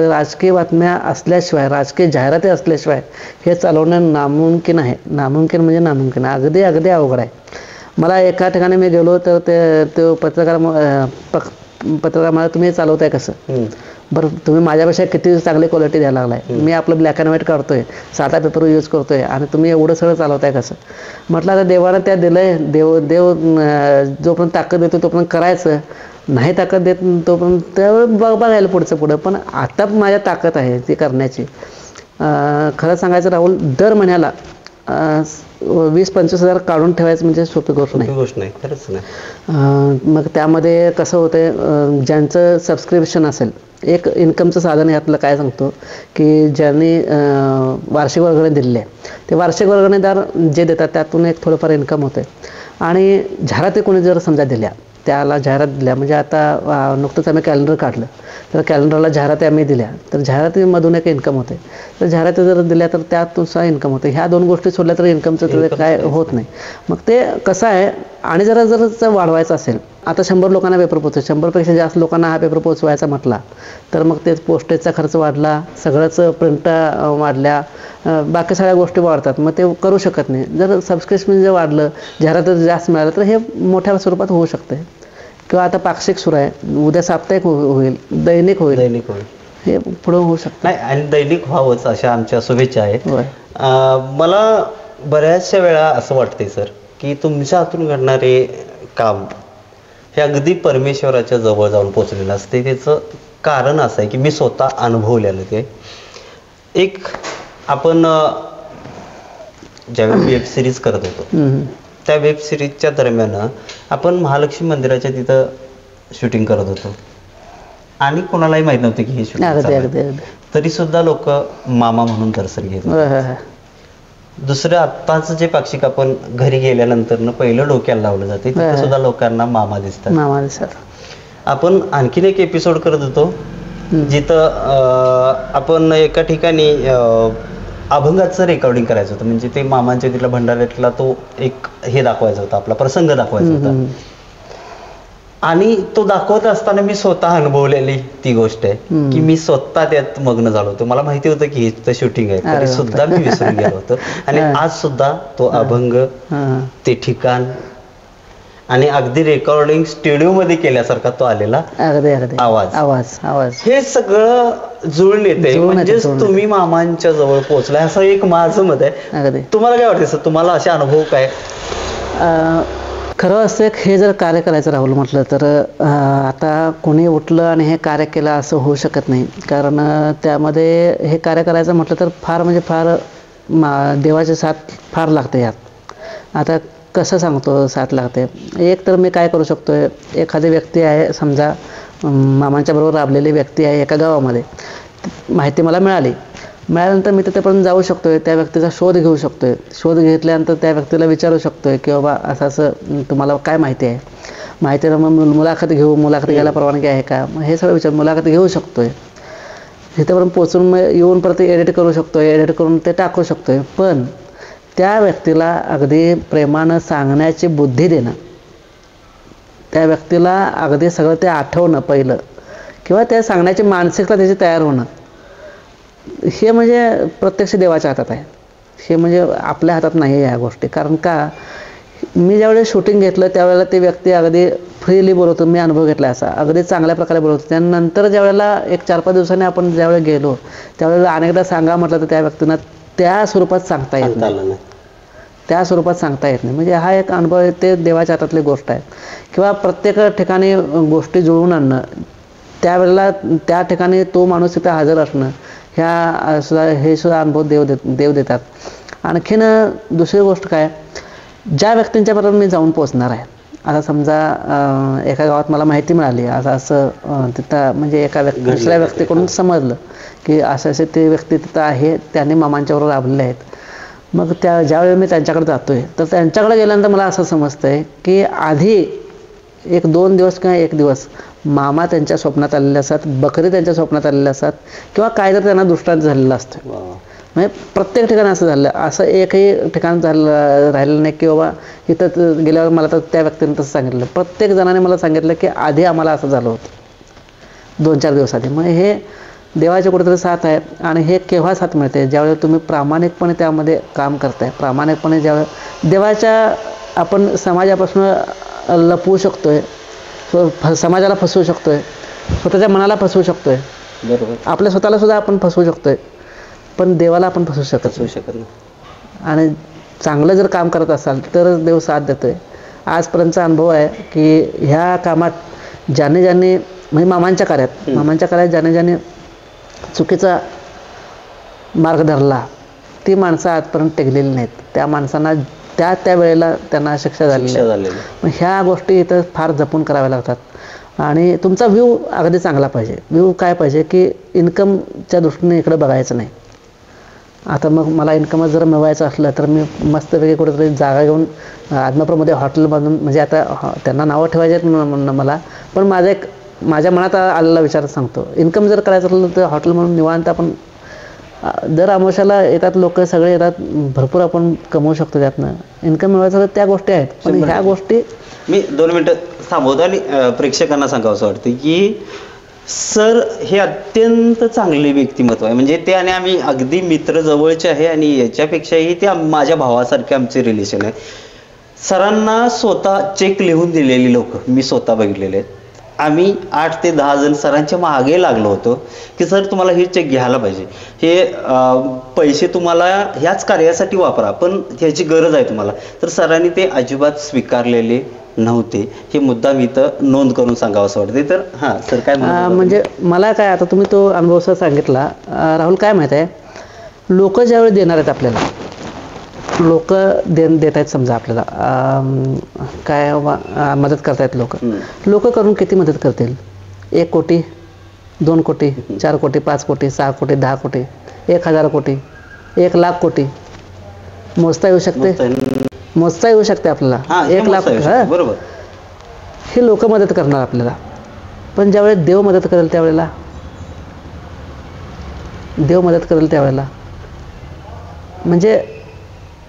राजकीय बातम्या असल्याशिवाय, राजकीय जाहिराती असल्याशिवाय हे चालवणं नामुमकिन आहे. नामुमकिन म्हणजे नामुमकिन, अगदी अवघड आहे. मला एका ठिकाणी मी गेलो तर ते पत्रकार मला तुम्ही चालवताय कसं, बरं तुम्ही माझ्यापेक्षा किती चांगली क्वालिटी द्यायला लागलाय, मी आपलं ब्लॅक अँड व्हाईट काढतोय, साधा पेपर यूज करतोय आणि तुम्ही एवढं सगळं चालवताय कसं. म्हटलं आता देवानं त्या दिलंय, देव जोपर्यंत ताकद देतो तोपर्यंत करायचं, नाही ताकद देत तोपर्यंत त्यावेळी बघायला पुढं. पण आता माझ्या ताकद आहे ती करण्याची. खरं सांगायचं राहुल, दर महिन्याला 20-25 हजार काढून ठेवायचं म्हणजे सोपी गोष्ट नाही. खरंच नाही. मग त्यामध्ये कसं होतं, ज्यांचं सबस्क्रिप्शन असेल, एक इन्कमचं साधन यातलं काय सांगतो की ज्यांनी वार्षिक वर्गणी दिलेली आहे ते वार्षिक वर्गणीदार जे देतात त्यातून एक थोडंफार इन्कम होते. आणि जाहिराती कोणी जर समजा दिल्या, त्याला जाहिरात दिल्या, म्हणजे आता नुकतंच आम्ही कॅलेंडर काढलं तर कॅलेंडरला जाहिराती आम्ही दिल्या तर जाहिरातीमधून एक इन्कम होते. तर जाहिराती जर दिल्या तर त्यातून सुद्धा इन्कम होते. ह्या 2 गोष्टी सोडल्या तर इन्कमचं त्याचं काय होत नाही. मग ते कसं आहे, आणि जर वाढवायचं असेल, आता 100 लोकांना पेपर पोहोचतो, 100पेक्षा जास्त लोकांना हा पेपर पोहोचवायचा म्हटला तर मग ते पोस्टेजचा खर्च वाढला, सगळंच प्रिंट वाढल्या, बाकी सगळ्या गोष्टी वाढतात, मग ते करू शकत नाही. जर सबस्क्रिप्शन जर वाढलं, जाहिरात जास्त मिळालं तर हे मोठ्या स्वरूपात होऊ शकते. किंवा आता पाक्षिक सुरू आहे, उद्या साप्ताहिक होईल, दैनिक होईल, हे पुढं होऊ शकतं. नाही, आणि दैनिक व्हावंच अशा आमच्या शुभेच्छा आहेत. मला बऱ्याचशा वेळा असं वाटते सर की तुमच्या हातून घडणारे काम हे अगदी परमेश्वराच्या जवळ जाऊन पोचलेलं असते. त्याचं कारण असं आहे की मी स्वतः अनुभवलेलं ते. एक आपण ज्यावेळी वेब सिरीज करत होतो त्या वेब सिरीजच्या दरम्यान आपण महालक्ष्मी मंदिराच्या तिथं शूटिंग करत होतो आणि कोणालाही माहीत नव्हतं की हे शूटिंग, तरी सुद्धा लोक मामा म्हणून दर्शन घेत होते. दुसरं आत्ताच जे पाक्षिक आपण घरी गेल्यानंतर पहिलं डोक्याला लावलं जाते तिथं सुद्धा लोकांना मामा दिसतात. आपण आणखीन एक एपिसोड करत होतो जिथं आपण एका ठिकाणी अभंगाचं रेकॉर्डिंग करायचं होतं. म्हणजे ते मामांच्या तिथला भंडाऱ्यातला तो एक हे दाखवायचा होता, आपला प्रसंग दाखवायचा होता. आणि तो दाखवत असताना मी स्वतः अनुभवलेली ती गोष्ट आहे की मी स्वतः त्यात मग्न झालो होतो. मला माहिती होतं की हे शूटिंग आहे, तरी सुद्धा मी विसरून गेलो होतो. आणि आज सुद्धा तो अभंग, ते ठिकाण आणि अगदी रेकॉर्डिंग स्टुडिओ मध्ये केल्यासारखा तो आलेला आवाज आवाज आवाज हे सगळं जुळून येते. म्हणजेच तुम्ही मामांच्या जवळ पोहोचलाय असं एक माझं मत आहे. तुम्हाला काय वाटतं सर, तुम्हाला असे अनुभव काय? खरं असं हे जर कार्य करायचं राहुल म्हटलं तर आता कोणी उठलं आणि हे कार्य केलं असं होऊ शकत नाही. कारण त्यामध्ये हे कार्य करायचं म्हटलं तर फार म्हणजे फार देवाची साथ फार लागते यात. आता कसं सांगतो साथ लागते, एक तर मी काय करू शकतो, एखादी व्यक्ती आहे समजा मामांच्या बरोबर राबलेली व्यक्ती आहे एका गावामध्ये, माहिती मला मिळाल्यानंतर मी तिथेपर्यंत जाऊ शकतोय, त्या व्यक्तीचा शोध घेऊ शकतोय. शोध घेतल्यानंतर त्या व्यक्तीला विचारू शकतोय की बाबा असं असं तुम्हाला काय माहिती आहे, माहितीला मग मुलाखत घ्यायला परवानगी आहे का, हे सगळं मुलाखत घेऊ शकतोय. तिथेपर्यंत पोचून मग येऊन परत एडिट करू शकतोय, एडिट करून ते टाकू शकतोय. पण त्या व्यक्तीला अगदी प्रेमानं सांगण्याची बुद्धी देणं, त्या व्यक्तीला अगदी सगळं ते आठवणं पहिलं, किंवा त्या सांगण्याची मानसिकता त्याची तयार होणं, हे म्हणजे प्रत्यक्ष देवाच्या हातात आहे. हे म्हणजे आपल्या हातात नाही आहे ह्या गोष्टी. कारण का, मी ज्यावेळेस शूटिंग घेतलं त्यावेळेला ती व्यक्ती अगदी फ्रीली बोलवतो, मी अनुभव घेतला असा, अगदी चांगल्या प्रकारे बोलवतो. त्यानंतर ज्यावेळेला एक 4-5 दिवसांनी आपण ज्यावेळेला गेलो त्यावेळेला अनेकदा सांगा म्हटलं तर त्या व्यक्तींना त्या स्वरूपात सांगता येत नाही, त्या स्वरूपात सांगता येत नाही. म्हणजे हा एक अनुभव आहे, ते देवाच्या हातातली गोष्ट आहे. किंवा प्रत्येक ठिकाणी गोष्टी जुळवून आणणं, त्यावेळेला त्या ठिकाणी तो माणूस तिथं हजर असणं, हे सुद्धा अनुभव देव देतात. आणखीन दुसरी गोष्ट काय, ज्या व्यक्तींच्याबरोबर मी जाऊन पोचणार आहे, आता समजा एका गावात मला माहिती मिळाली असं तिथं, म्हणजे एका दुसऱ्या व्यक्तीकडून समजलं की असे ते व्यक्ती तिथं आहे, त्यांनी मामांच्याबरोबर राबलेले आहेत. मग ज्यावेळी मी त्यांच्याकडे जातोय तर त्यांच्याकडे गेल्यानंतर मला असं समजतंय की आधी 1-2 दिवस किंवा 1 दिवस मामा त्यांच्या स्वप्नात आलेले असतात, बकरी त्यांच्या स्वप्नात आलेले असतात, किंवा काय तर त्यांना दृष्टांत झालेला असतो. म्हणजे प्रत्येक ठिकाणी असं झालं, असं एकही ठिकाण राहिलं नाही की बाबा इथं गेल्यावर मला तर त्या व्यक्तीने तसं सांगितलं. प्रत्येक जणाने मला सांगितलं की आधी आम्हाला असं झालं होतं 2-4 दिवस आधी. मग हे देवाची कुठेतरी साथ आहे. आणि हे केव्हा साथ मिळते, ज्यावेळेला तुम्ही प्रामाणिकपणे त्यामध्ये काम करताय, प्रामाणिकपणे ज्यावेळेला देवाच्या आपण समाजापासून लपवू शकतोय, समाजाला फसवू शकतोय, स्वतःच्या मनाला फसवू शकतोय, बरोबर, आपल्या स्वतःला सुद्धा आपण फसवू शकतोय, पण देवाला आपण फसवू शकत नाही. आणि चांगलं जर काम करत असाल तरच देव साथ देतोय. आजपर्यंतचा अनुभव आहे की ह्या कामात ज्याने म्हणजे मामांच्या कार्यात ज्याने चुकीचा मार्ग धरला, ती माणसं आजपर्यंत टेकलेली नाहीत. त्या माणसांना त्या वेळेला त्यांना शिक्षा झालेली आहे. मग ह्या गोष्टी इथं फार जपून कराव्या लागतात. आणि तुमचा व्ह्यू अगदी चांगला पाहिजे. व्ह्यू काय पाहिजे की इन्कमच्या दृष्टीने इकडे बघायचं नाही. आता मग मला इन्कमच जर मिळवायचं असलं तर मी मस्तपैकी कुठेतरी जागा घेऊन आदमापूरमध्ये हॉटेल बांधून, म्हणजे आता त्यांना नावं ठेवायचे आहेत मला, पण माझ्या मनात आलेला विचार सांगतो, इन्कम जर करायचं असलं तर हॉटेल म्हणून निवांत आपण दर अमावस्याला येतात लोक, सगळे येतात, भरपूर आपण कमवू शकतो त्यातनं. इन्कम मिळवायचं तर त्या गोष्टी आहेत, पण ह्या गोष्टी मी 2 मिनटं थांबवतो आणि प्रेक्षकांना सांगावं असं वाटतं की सर हे अत्यंत चांगले व्यक्तिमत्व आहे. म्हणजे ते आणि आम्ही अगदी मित्र जवळचे आहे, आणि याच्यापेक्षाही ते माझ्या भावासारखे आमचे रिलेशन आहे. सरांना स्वतः चेक लिहून दिलेली लोक मी स्वतः बघितलेले आहेत. आम्ही 8 ते 10 जण सरांच्या मागे लागलो होतो की सर तुम्हाला हे चेक घ्यायला पाहिजे, हे पैसे तुम्हाला ह्याच कार्यासाठी वापरा, पण ह्याची गरज आहे तुम्हाला. तर सरांनी ते अजिबात स्वीकारलेले नव्हते. हे मुद्दा मी तर नोंद करून सांगावं असं वाटते. तर हां सर काय म्हणजे मला काय, आता तुम्ही तो अनुभव सर सांगितला राहुल, काय माहीत आहे, लोक ज्यावेळी देणार आहेत आपल्याला, लोक देत आहेत समजा आपल्याला काय मदत करतायत लोक करून किती मदत करतील? 1 कोटी, 2 कोटी, 4 कोटी, 5 कोटी, 6 कोटी, 10 कोटी, 1000 कोटी, 1 लाख कोटी मोजता येऊ शकते आपल्याला. 1 लाख, बरोबर, हे लोक मदत करणार आपल्याला. पण ज्यावेळेस देव मदत करेल त्यावेळेला म्हणजे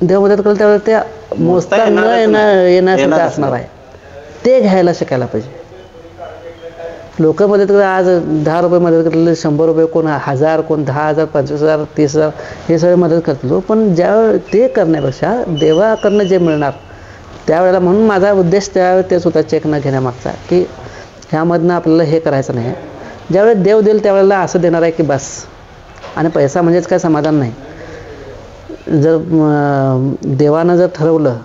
देव मदत करेल त्यावेळेला त्या मोजता न येण्यासारखं असणार आहे, ते घ्यायला शिकायला पाहिजे. लोक मदत करतात, आज 10 रुपये मदत करतील, 100 रुपये, कोण 1000, कोण 10,000, 25,000, 30,000, हे सगळे मदत करतील. पण ज्यावेळेस ते करण्यापेक्षा देवाकडनं जे मिळणार त्यावेळेला, म्हणून माझा उद्देश त्यावेळेस तेच होता चेक न घेण्यामागचा, की ह्यामधनं आपल्याला हे करायचं नाही. ज्यावेळेस देव देईल त्यावेळेला असं देणार आहे की बस, आणि पैसा म्हणजेच काय समाधान नाही. जर देवानं जर ठरवलं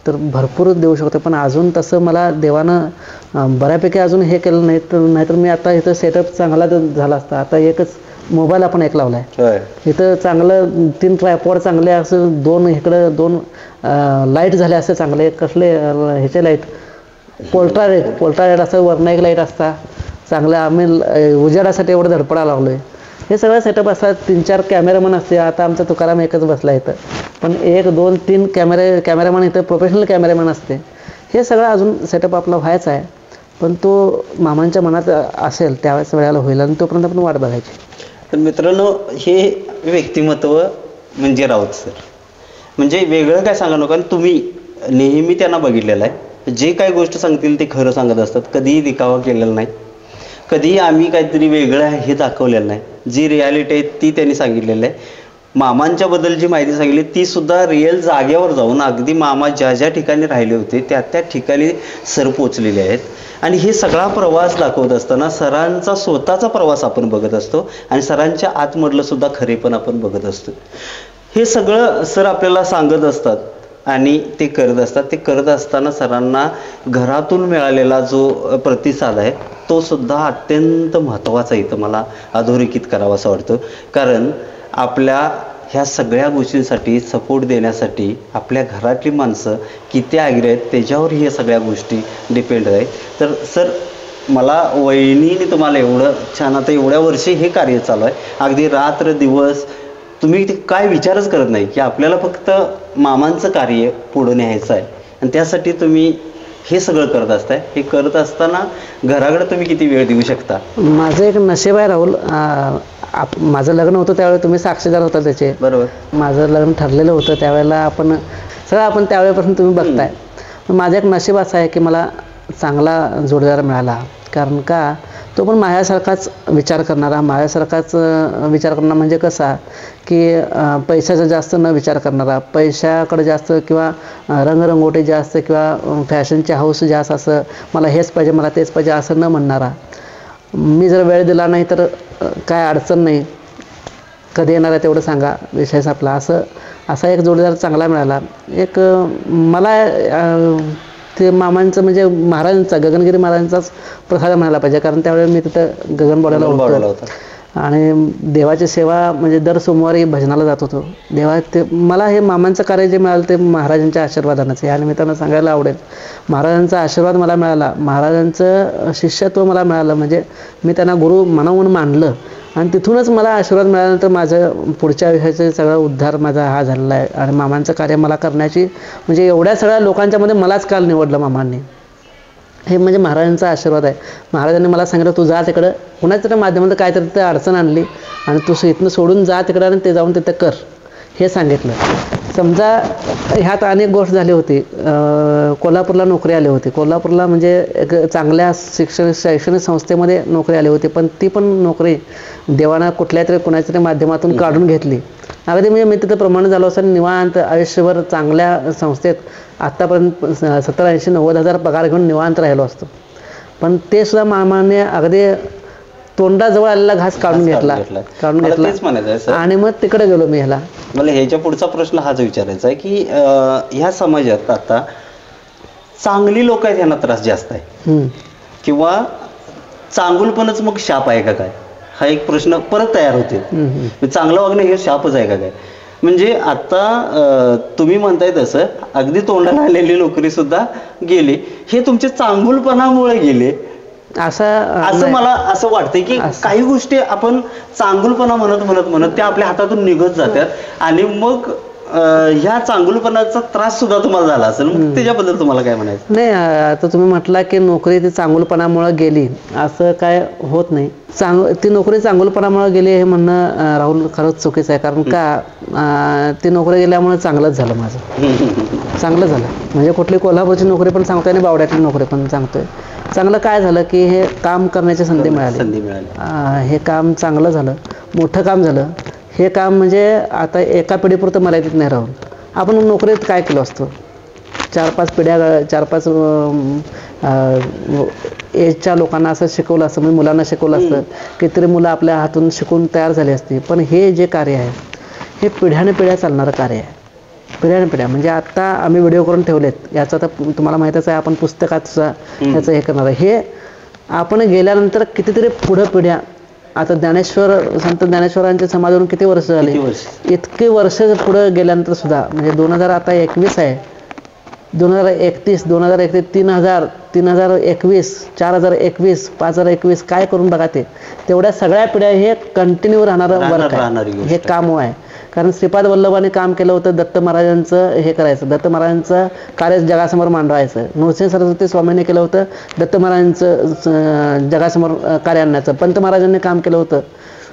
तर भरपूर देऊ शकतो, पण अजून तसं मला देवानं बऱ्यापैकी अजून हे केलं नाही. तर नाहीतर मी आता इथं सेटअप चांगला झाला असता. आता एकच मोबाईल आपण एक लावला आहे, इथं चांगलं 3 ट्रायपॉड चांगले, असं 2 इकडं 2 लाईट झाले असं चांगले, कसले ह्याचे लाईट, पोल्ट्रा लाईट असं, वरनं एक लाईट असता चांगलं. आम्ही उजेडासाठी एवढं धडपडा लावलो आहे. हे सगळं सेटअप असतात. 3-4 कॅमेरामन असते. आता आमचा तुकाराम एकच बसला इथं, पण 1, 2, 3 कॅमेरामन इथं, प्रोफेशनल कॅमेरामॅन असते. हे सगळं अजून सेटअप आपला व्हायचा आहे, पण तो मामांच्या मनात असेल त्यावेळेस वेळेला होईल, आणि तोपर्यंत आपण वाट बघायची. तर मित्रांनो, हे व्यक्तिमत्व म्हणजे राऊत सर, म्हणजे वेगळं काय सांगा नका. तुम्ही नेहमी त्यांना बघितलेलं आहे, जे काय गोष्ट सांगतील ते खरं सांगत असतात. कधीही दिखावा केलेला नाही, कधीही आम्ही काहीतरी वेगळं आहे हे दाखवलेलं नाही. जी रियालिटी आहे ती त्यांनी सांगितलेलं आहे. मामांच्याबद्दल जी माहिती सांगितली ती सुद्धा रिअल जागेवर जाऊन, अगदी मामा ज्या ज्या ठिकाणी राहिले होते त्या त्या ठिकाणी सर पोचलेले आहेत. आणि हे सगळा प्रवास दाखवत असताना सरांचा स्वतःचा प्रवास आपण बघत असतो, आणि सरांच्या आतमधलं सुद्धा खरेपण आपण बघत असतो. हे सगळं सर आपल्याला सांगत असतात आणि ते करत असतात. ते करत असताना सरांना घरातून मिळालेला जो प्रतिसाद आहे तो सुद्धा अत्यंत महत्त्वाचा इथं मला अधोरेखित करावा असं वाटतं. कारण आपल्या ह्या सगळ्या गोष्टींसाठी सपोर्ट देण्यासाठी आपल्या घरातली माणसं किती आग्रही आहेत त्याच्यावर ह्या सगळ्या गोष्टी डिपेंड आहेत. तर सर, मला वहिनीने तुम्हाला एवढं छान, आता एवढ्या वर्षी हे कार्य चालू आहे, अगदी रात्र दिवस तुम्ही ते काय विचारच करत नाही की आपल्याला फक्त मामांचं कार्य पुढं न्यायचं आहे, आणि त्यासाठी तुम्ही हे सगळं करत असताय. हे करत असताना घराकडे तुम्ही किती वेळ देऊ शकता? माझं एक नशीब आहे राहुल, माझं लग्न होतं त्यावेळेला तुम्ही साक्षीदार होता त्याचे. बरोबर. माझं लग्न ठरलेलं होतं त्यावेळेला, आपण त्यावेळेपासून तुम्ही बघताय. माझं एक नशीब असं आहे की मला चांगला जोडीदार मिळाला. कारण का, तो पण माझ्यासारखाच विचार करणारा, म्हणजे कसा की पैशाचा जास्त न विचार करणारा, पैशाकडे जास्त किंवा रंगरंगोटी जास्त किंवा फॅशनची हौस जास्त, असं मला हेच पाहिजे मला तेच पाहिजे असं न म्हणणारा. मी जर वेळ दिला नाही तर काय अडचण नाही, कधी येणार आहे तेवढं सांगा, विषय संपला, असा एक जोडीदार चांगला मिळाला. एक मला ते मामांचं म्हणजे महाराजांचा, गगनगिरी महाराजांचाच प्रसाद म्हणायला पाहिजे. कारण त्यावेळेस मी तिथं गगनबावड्याला होतो आणि देवाची सेवा म्हणजे दर सोमवारी भजनाला जात होतो. मला हे मामांचं कार्य जे मिळालं ते महाराजांच्या आशीर्वादानंच. या निमित्तानं सांगायला आवडेल, महाराजांचा आशीर्वाद मला मिळाला, महाराजांचं शिष्यत्व मला मिळालं, म्हणजे मी त्यांना गुरु म्हणून मानलं, आणि तिथूनच मला आशीर्वाद मिळाल्यानंतर माझं पुढच्या आयुष्याचा सगळा उद्धार माझा हा झालेला आहे. आणि मामांचं कार्य मला करण्याची, म्हणजे एवढ्या सगळ्या लोकांच्यामध्ये मलाच काल निवडलं मामांनी, हे म्हणजे महाराजांचा आशीर्वाद आहे. महाराजांनी मला सांगितलं तू जा तिकडं, कुणाच्या तरी माध्यमातून काहीतरी तिथं अडचण आणली आणि तू इथनं सोडून जा तिकडं आणि ते जाऊन तिथं कर, हे सांगितलं. समजा ह्यात अनेक गोष्ट झाली होती. कोल्हापूरला नोकरी आली होती, कोल्हापूरला म्हणजे एक चांगल्या शैक्षणिक संस्थेमध्ये नोकरी आली होती, पण ती पण नोकरी देवानं कुणाच्या तरी माध्यमातून काढून घेतली. अगदी म्हणजे मी तिथं प्रमाण झालो असं निवांत आयुष्यभर चांगल्या संस्थेत आत्तापर्यंत 70-80-90 हजार पगार घेऊन निवांत राहिलो असतो. पण ते सुद्धा मामाने अगदी तोंडाजवळ आलेला घास काढून घेतला आणि मग तिकडे गेलो मी. ह्याला मला ह्याच्या पुढचा प्रश्न हाच विचारायचा आहे की ह्या समाजात आता चांगली लोक आहेत यांना त्रास जास्त आहे, किंवा चांगुलपणच मग शाप आहे का काय, हा एक प्रश्न परत तयार होते. चांगलं वागणं हे शापच आहे का काय? म्हणजे आता तुम्ही म्हणताय तसं अगदी तोंडाला आलेली नोकरी सुद्धा गेली, हे तुमच्या चांगुलपणामुळे गेले असं मला असं वाटतंय की काही गोष्टी आपण चांगुलपणा म्हणत त्या आपल्या हातातून निघत जातात आणि मग ह्या चांगुलपणाचा त्रास सुद्धा तुम्हाला झाला असेल, मग त्याच्याबद्दल तुम्हाला काय म्हणायचं? नाही, आता तुम्ही म्हटला की नोकरी ती चांगुलपणामुळे गेली, असं काय होत नाही. ती नोकरी चांगुलपणामुळे गेली हे म्हणणं राहुल खरंच चुकीचं आहे. कारण का ती नोकरी गेल्यामुळे चांगलंच झालं माझं. चांगलं झालं म्हणजे कुठली कोल्हापूरची नोकरी पण सांगतोय आणि बावड्यातली नोकरी पण सांगतोय. चांगलं काय झालं की हे काम करण्याची संधी मिळाली. हे काम चांगलं झालं, मोठं काम झालं. हे काम म्हणजे आता एका पिढीपुरतं मर्यादित नाही राहून आपण नोकरीत काय केलं असतं, 4-5 पिढ्या, 4-5 एजच्या लोकांना असं शिकवलं असतं, म्हणजे मुलांना शिकवलं असतं. कितीतरी मुलं आपल्या हातून शिकून तयार झाली असती. पण हे जे कार्य आहे हे पिढ्याने पिढ्या चालणारं कार्य आहे. पिढ्याने पिढ्या म्हणजे आत्ता आम्ही व्हिडिओ करून ठेवलेत, याचं तर तुम्हाला माहीतच आहे. आपण पुस्तकात सुद्धा याचं हे करणार आहे. हे आपण गेल्यानंतर कितीतरी पुढं पिढ्या, आता संत ज्ञानेश्वरांच्या समाजावरून किती वर्ष झाली, इतके वर्ष पुढं गेल्यानंतर सुद्धा म्हणजे 2021 आहे, 2031, 2031, 3021, 4021, 5021 काय करून बघा. तेवढ्या सगळ्या पिढ्या हे कंटिन्यू राहणारं वर्क आहे, हे काम आहे. कारण श्रीपाद वल्लभाने काम केलं होतं, दत्त महाराजांचं हे करायचं, दत्त महाराजांचं कार्य जगासमोर मांडवायचं. नृसिंह सरस्वती स्वामींनी केलं होतं दत्त महाराजांचं जगासमोर कार्य आणण्याचं. पंत महाराजांनी काम केलं होतं.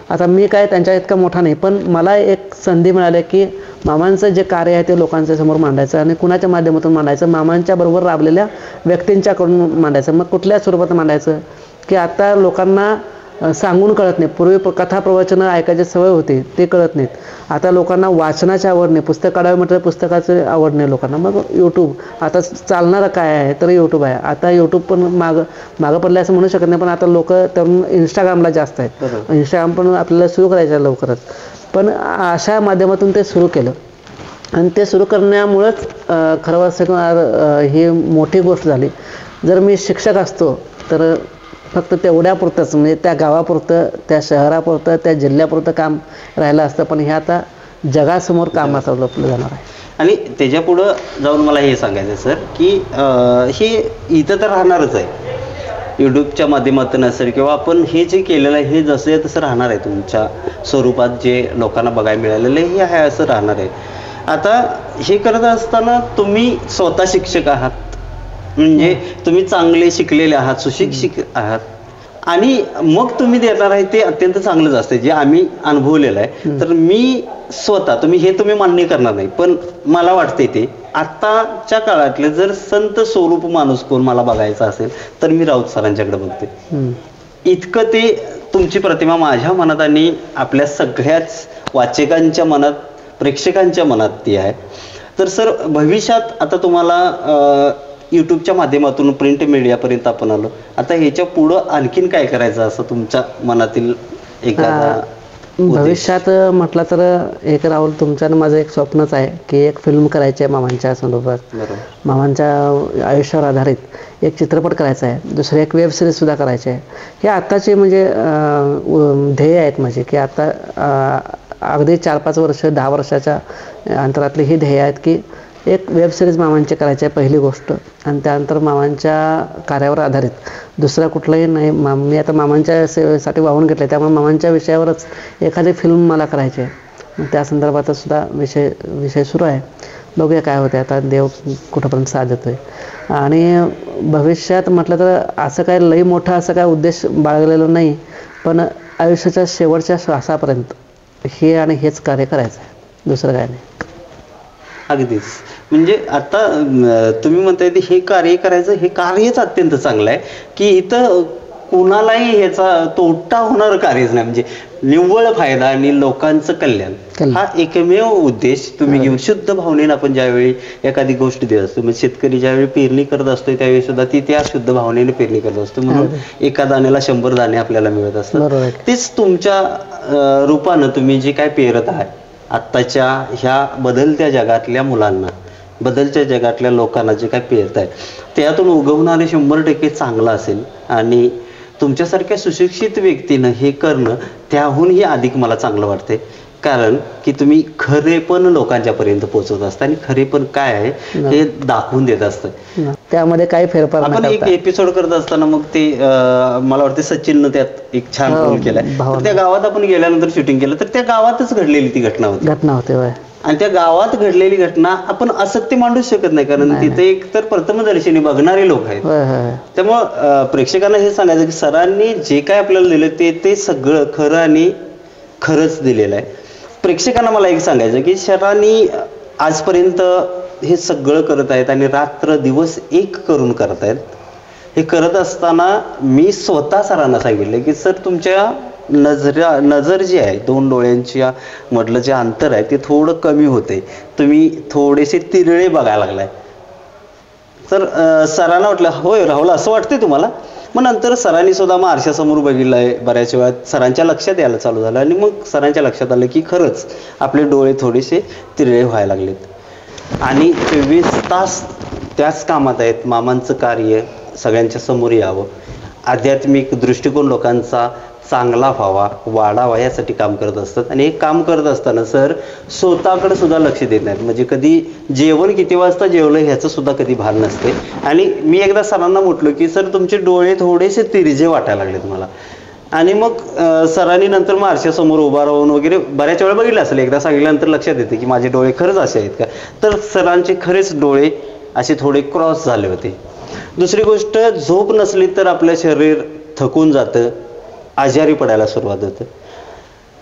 आता मी काय त्यांच्या इतका मोठा नाही, पण मला एक संधी मिळाली की मामांचं जे कार्य आहे ते लोकांच्या समोर मांडायचं आणि कुणाच्या माध्यमातून मांडायचं, मामांच्या बरोबर राबलेल्या व्यक्तींच्याकडून मांडायचं. मग कुठल्या स्वरूपात मांडायचं की आता लोकांना सांगून कळत नाही. पूर्वी कथा प्रवचनं ऐकायची सवय होती, ते कळत नाहीत. आता लोकांना वाचनाची आवड नाही, पुस्तक काढावे म्हटलं पुस्तकाची आवड नाही लोकांना. मग यूट्यूब आता चालणारं काय आहे तर यूट्यूब आहे. आता यूट्यूब पण मागं पडलं असं म्हणू शकत नाही, पण आता लोक तरुण इंस्टाग्रामला जास्त आहेत. इंस्टाग्राम पण आपल्याला सुरू करायचं आहे लवकरच. पण अशा माध्यमातून ते सुरू केलं आणि ते सुरू करण्यामुळंच खरं असं ही मोठी गोष्ट झाली. जर मी शिक्षक असतो तर फक्त तेवढ्यापुरतंच म्हणजे त्या गावापुरतं, त्या शहरापुरतं, त्या जिल्ह्यापुरतं काम राहिलं असतं. पण हे आता जगासमोर कामाचं लपलं जाणार आहे. आणि त्याच्यापुढं जाऊन मला हे सांगायचं सर की हे इथं तर राहणारच आहे, यूट्यूबच्या माध्यमातून असेल किंवा आपण हे जे केलेलं आहे हे जसं आहे तसं राहणार आहे. तुमच्या स्वरूपात जे लोकांना बघायला मिळालेलं हे आहे असं राहणार आहे. आता हे करत असताना तुम्ही स्वतः शिक्षक आहात, म्हणजे तुम्ही चांगले शिकलेले आहात, सुशिक्षित आहात आणि मग तुम्ही देणार आहे ते अत्यंत चांगलंच असते, जे आम्ही अनुभवलेलं आहे. तर मी स्वतः तुम्ही मान्य करणार नाही, पण मला वाटते ते आत्ताच्या काळातले जर संत स्वरूप माणूस कोण मला बघायचा असेल तर मी राऊत सरांच्याकडे बघते. इतकं ते तुमची प्रतिमा माझ्या मनात आणि आपल्या सगळ्याच वाचकांच्या मनात, प्रेक्षकांच्या मनात ती आहे. तर सर भविष्यात आता तुम्हाला यूट्यूबच्या माध्यमातून प्रिंट मीडियापर्यंत आपण आलो, आता ह्याच्या पुढं आणखीन काय करायचं असं तुमच्या मनातील एखादा भविष्यात म्हटलं तर एक राहुल तुमच्या माझं एक स्वप्नच आहे की एक फिल्म करायची आहे मामांच्या संदर्भात, मामांच्या आयुष्यावर आधारित एक चित्रपट करायचा आहे. दुसरं एक वेब सिरीज सुद्धा करायची आहे. हे आत्ताचे म्हणजे ध्येय आहेत माझे की आता अगदी 4-5 वर्ष 10 वर्षाच्या अंतरातले हे ध्येय आहेत की एक वेब सिरीज मामांची करायची आहे पहिली गोष्ट, आणि त्यानंतर मामांच्या कार्यावर आधारित दुसरा कुठलाही नाही. मी आता मामांच्या सेवेसाठी वाहून घेतलं आहे, त्यामुळे मामांच्या विषयावरच एखादी फिल्म मला करायची आहे. त्या संदर्भात सुद्धा विषय सुरू आहे. बघूया काय होते, आता देव कुठंपर्यंत साथ देतोय. आणि भविष्यात म्हटलं तर असं काय लई मोठा असं काय उद्देश बाळगलेलं नाही, पण आयुष्याच्या शेवटच्या श्वासापर्यंत हे आणि हेच कार्य करायचं आहे, दुसरं काय नाही. अगदीच, म्हणजे आता तुम्ही म्हणताय ते हे कार्य करायचं, हे कार्यच अत्यंत चांगलं आहे की इथं कोणालाही ह्याचा तोटा होणार कार्यच नाही, म्हणजे निव्वळ फायदा आणि लोकांचं कल्याण हा एकमेव उद्देश तुम्ही घेऊन शुद्ध भावनेनं आपण ज्यावेळी एखादी गोष्ट देत असतो, म्हणजे शेतकरी ज्यावेळी पेरणी करत असतो त्यावेळी सुद्धा ती त्या शुद्ध भावनेने पेरणी करत असतो, म्हणून एका दाण्याला 100 दाणे आपल्याला मिळत असतात. तेच तुमच्या रूपानं तुम्ही जे काय पेरत आहात आत्ताच्या ह्या बदलत्या जगातल्या मुलांना, बदलत्या जगातल्या लोकांना जे काय पेरताय त्यातून उगवणारे 100% चांगलं असेल. आणि तुमच्यासारख्या सुशिक्षित व्यक्तीनं हे करणं त्याहूनही अधिक मला चांगलं वाटतंय, कारण की तुम्ही खरेपण लोकांच्यापर्यंत पोहोचवत असता आणि खरेपण काय आहे हे दाखवून देत असतं. त्यामध्ये काही फेरफार आपण एक एपिसोड करत असताना मग ते मला वाटतं सचिननं त्यात एक छान रोल केलाय. त्या गावात आपण गेल्यानंतर शूटिंग केलं तर त्या गावातच घडलेली ती घटना होती. आणि त्या गावात घडलेली घटना आपण असत्य मांडू शकत नाही, कारण तिथे एक तर प्रथमदर्शनी बघणारे लोक आहेत. त्यामुळं प्रेक्षकांना हे सांगायचं की सरांनी जे काय आपल्याला दिलं ते सगळं खरं आणि खरंच दिलेलं आहे. प्रेक्षकांना मला एक सांगायचं की सरांनी आजपर्यंत हे सगळं करत आहेत आणि रात्र दिवस एक करून करत आहेत. हे करत असताना मी स्वतः सरांना सांगितलं की सर तुमच्या नजर जी आहे, 2 डोळ्यांच्या मधलं जे अंतर आहे ते थोडं कमी होते, तुम्ही थोडेसे तिरळे बघायला लागलाय. तर सरांना वाटलं होय राहुल असं वाटतंय तुम्हाला. मग नंतर सरांनी सुद्धा मग आरशासमोर बघितलंय, बऱ्याच वेळा सरांच्या लक्षात यायला चालू झालं आणि मग सरांच्या लक्षात आलं की खरंच आपले डोळे थोडेसे तिरळे व्हायला लागलेत. आणि 24 तास त्याच कामात आहेत. मामांचं कार्य सगळ्यांच्या समोर यावं, आध्यात्मिक दृष्टिकोन लोकांचा चांगला व्हावा, वाढावा यासाठी काम करत असतात. आणि हे काम करत असताना सर स्वतःकडे सुद्धा लक्ष देत नाहीत. म्हणजे कधी जेवण किती वाजता जेवलं ह्याचं सुद्धा कधी भान नसते. आणि मी एकदा सरांना म्हटलो की सर तुमचे डोळे थोडेसे तिरजे वाटायला लागलेत मला. आणि मग सरांनी नंतर मग आरशासमोर उभा राहून वगैरे बऱ्याच वेळा बघितलं असेल, एकदा सांगितल्यानंतर लक्षात येते की माझे डोळे खरंच असे आहेत का. तर सरांचे खरेच डोळे असे थोडे क्रॉस झाले होते. दुसरी गोष्ट, झोप नसली तर आपलं शरीर थकून जातं, आजारी पडायला सुरुवात होते.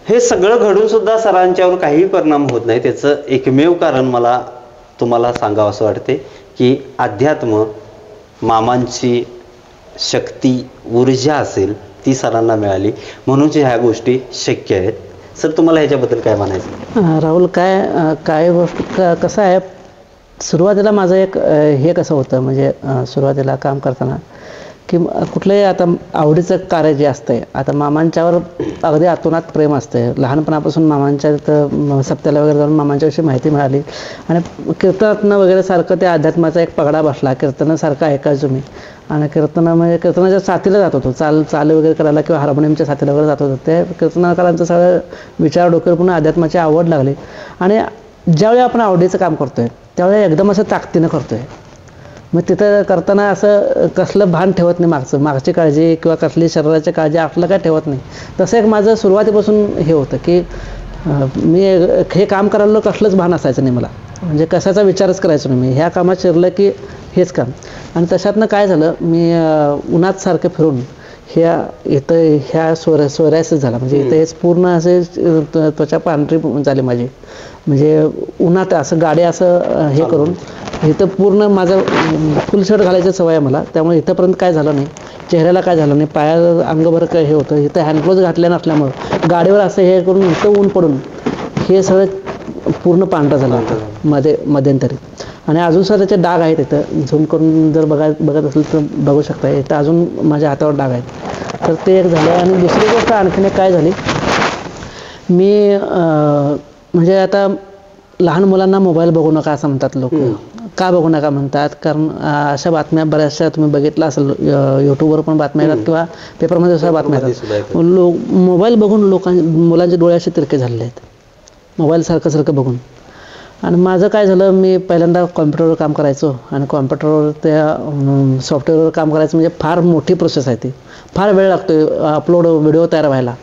हे सगळं घडून सुद्धा सरांच्यावर काही परिणाम होत नाही. त्याचं एकमेव कारण मला तुम्हाला सांगावं असं वाटते की अध्यात्म, मामांची शक्ती, ऊर्जा असेल ती सरांना मिळाली म्हणून ह्या गोष्टी शक्य आहेत. सर तुम्हाला ह्याच्याबद्दल काय म्हणायचं? राहुल, काय गोष्ट कसं आहे, सुरुवातीला माझं एक हे कसं होतं, म्हणजे सुरुवातीला काम करताना की कुठलंही आता आवडीचं कार्य जे असतंय, आता मामांच्यावर अगदी आतोनात प्रेम असतंय. लहानपणापासून मामांच्या इथं सप्त्याला वगैरे जाऊन मामांच्याविषयी माहिती मिळाली आणि कीर्तनातनं वगैरे सारखं त्या अध्यात्माचा एक पगडा बसला. कीर्तनासारखं ऐकायचो मी आणि म्हणजे कीर्तनाच्या साथीला जात होतो, चाल वगैरे करायला किंवा हार्मोनियमच्या साथीला वगैरे जात होतो. ते कीर्तनाकारांचं सगळं विचार डोक्यावर पुन्हा अध्यात्माची आवड लागली. आणि ज्यावेळी आपण आवडीचं काम करतोय त्यावेळी एकदम असं ताकदीनं करतोय. मग तिथं करताना असं कसलं भान ठेवत नाही, मागची काळजी किंवा कसली शरीराची काळजी आपलं काय ठेवत नाही. तसं एक माझं सुरुवातीपासून हे होतं की मी हे काम करायला कसलंच भान असायचं नाही मला, म्हणजे कशाचा विचारच करायचो नाही मी. ह्या कामात शिरलं की हेच काम. आणि तशातनं काय झालं, मी उन्हात सारखं फिरून ह्या सोरायसिस झाला. म्हणजे इथं हेच पूर्ण असे त्वचा पांढरी झाली माझी. म्हणजे उन्हात असं गाडी असं हे करून इथं पूर्ण माझं फुल शर्ट घालायचं सवय आहे मला, त्यामुळे इथंपर्यंत काय झालं नाही, चेहऱ्याला काय झालं नाही, पाया अंगभर काय हे होतं. इथं हँडग्लोव्ज घातल्या नसल्यामुळं गाडीवर असं हे करून इथं ऊन पडून हे सगळं पूर्ण पांढरं झालं मध्यंतरी. आणि अजून सुद्धा त्याचे डाग आहेत. इथं झूम करून जर बघत असेल तर बघू शकता, इथं अजून माझ्या हातावर डाग आहेत. तर ते एक झालं. आणि दुसरी गोष्ट आणखीन एक काय झाली, मी म्हणजे आता लहान मुलांना मोबाईल बघू नका असं म्हणतात लोक. का बघू नका म्हणतात? कारण अशा बातम्या बऱ्याचशा तुम्ही बघितलं असेल, यूट्यूबवर पण बातम्या येतात किंवा पेपरमध्ये सुद्धा बातम्या येतात. मोबाईल बघून मुलांचे डोळे असे तिरके झालेले आहेत, मोबाईल सारखं बघून. आणि माझं काय झालं, मी पहिल्यांदा कॉम्प्युटरवर काम करायचो आणि कॉम्प्युटरवर त्या सॉफ्टवेअरवर काम करायचं म्हणजे फार मोठी प्रोसेस आहे ती, फार वेळ लागतो अपलोड व्हिडिओ तयार व्हायला.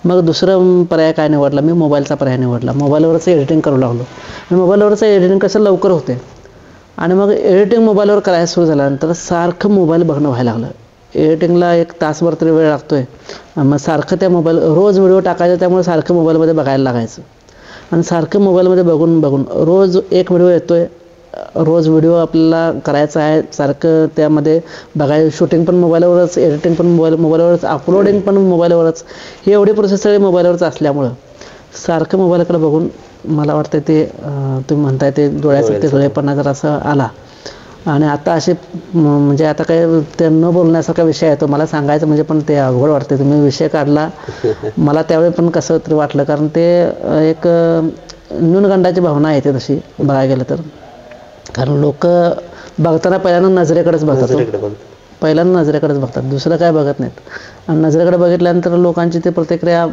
मग दुसरं पर्याय काय निवडला मी, मोबाईलचा पर्याय निवडला. मोबाईलवरच एडिटिंग करू लागलो आणि मोबाईलवरचं एडिटिंग कसं लवकर होते. आणि मग एडिटिंग मोबाईलवर करायला सुरू झाल्यानंतर सारखं मोबाईल बघणं व्हायला लागलं. एडिटिंगला 1 तासभर तरी वेळ लागतोय. मग सारखं त्या रोज व्हिडिओ टाकायचं, त्यामुळे सारखं मोबाईलमध्ये बघायला लागायचं. आणि सारखं मोबाईलमध्ये बघून रोज एक व्हिडिओ येतोय, रोज व्हिडिओ आपल्याला करायचा आहे, सारखं त्यामध्ये बघायचं. शूटिंग पण मोबाईलवरच, एडिटिंग पण मोबाईलवरच, अपलोडिंग पण मोबाईलवरच. ही एवढी प्रोसेस सगळी मोबाईलवरच असल्यामुळं सारखं मोबाईलकडे बघून मला वाटतं ते तुम्ही म्हणताय ते डोळ्याचं तिरळेपणा जर असं आला. आणि आता असे म्हणजे आता काय ते न बोलण्यासारखा विषय आहे तो, मला सांगायचं म्हणजे पण ते अवघड वाटते. तुम्ही विषय काढला, मला त्यावेळी पण कसं तरी वाटलं, कारण ते एक न्यूनगंडाची भावना येते तशी बघायला गेलं तर. कारण लोक बघताना पहिल्यांदा नजरेकडेच बघतात, पहिल्यांदा नजरेकडेच बघतात, दुसरं काय बघत नाहीत. आणि नजरेकडे बघितल्यानंतर लोकांची ती प्रतिक्रिया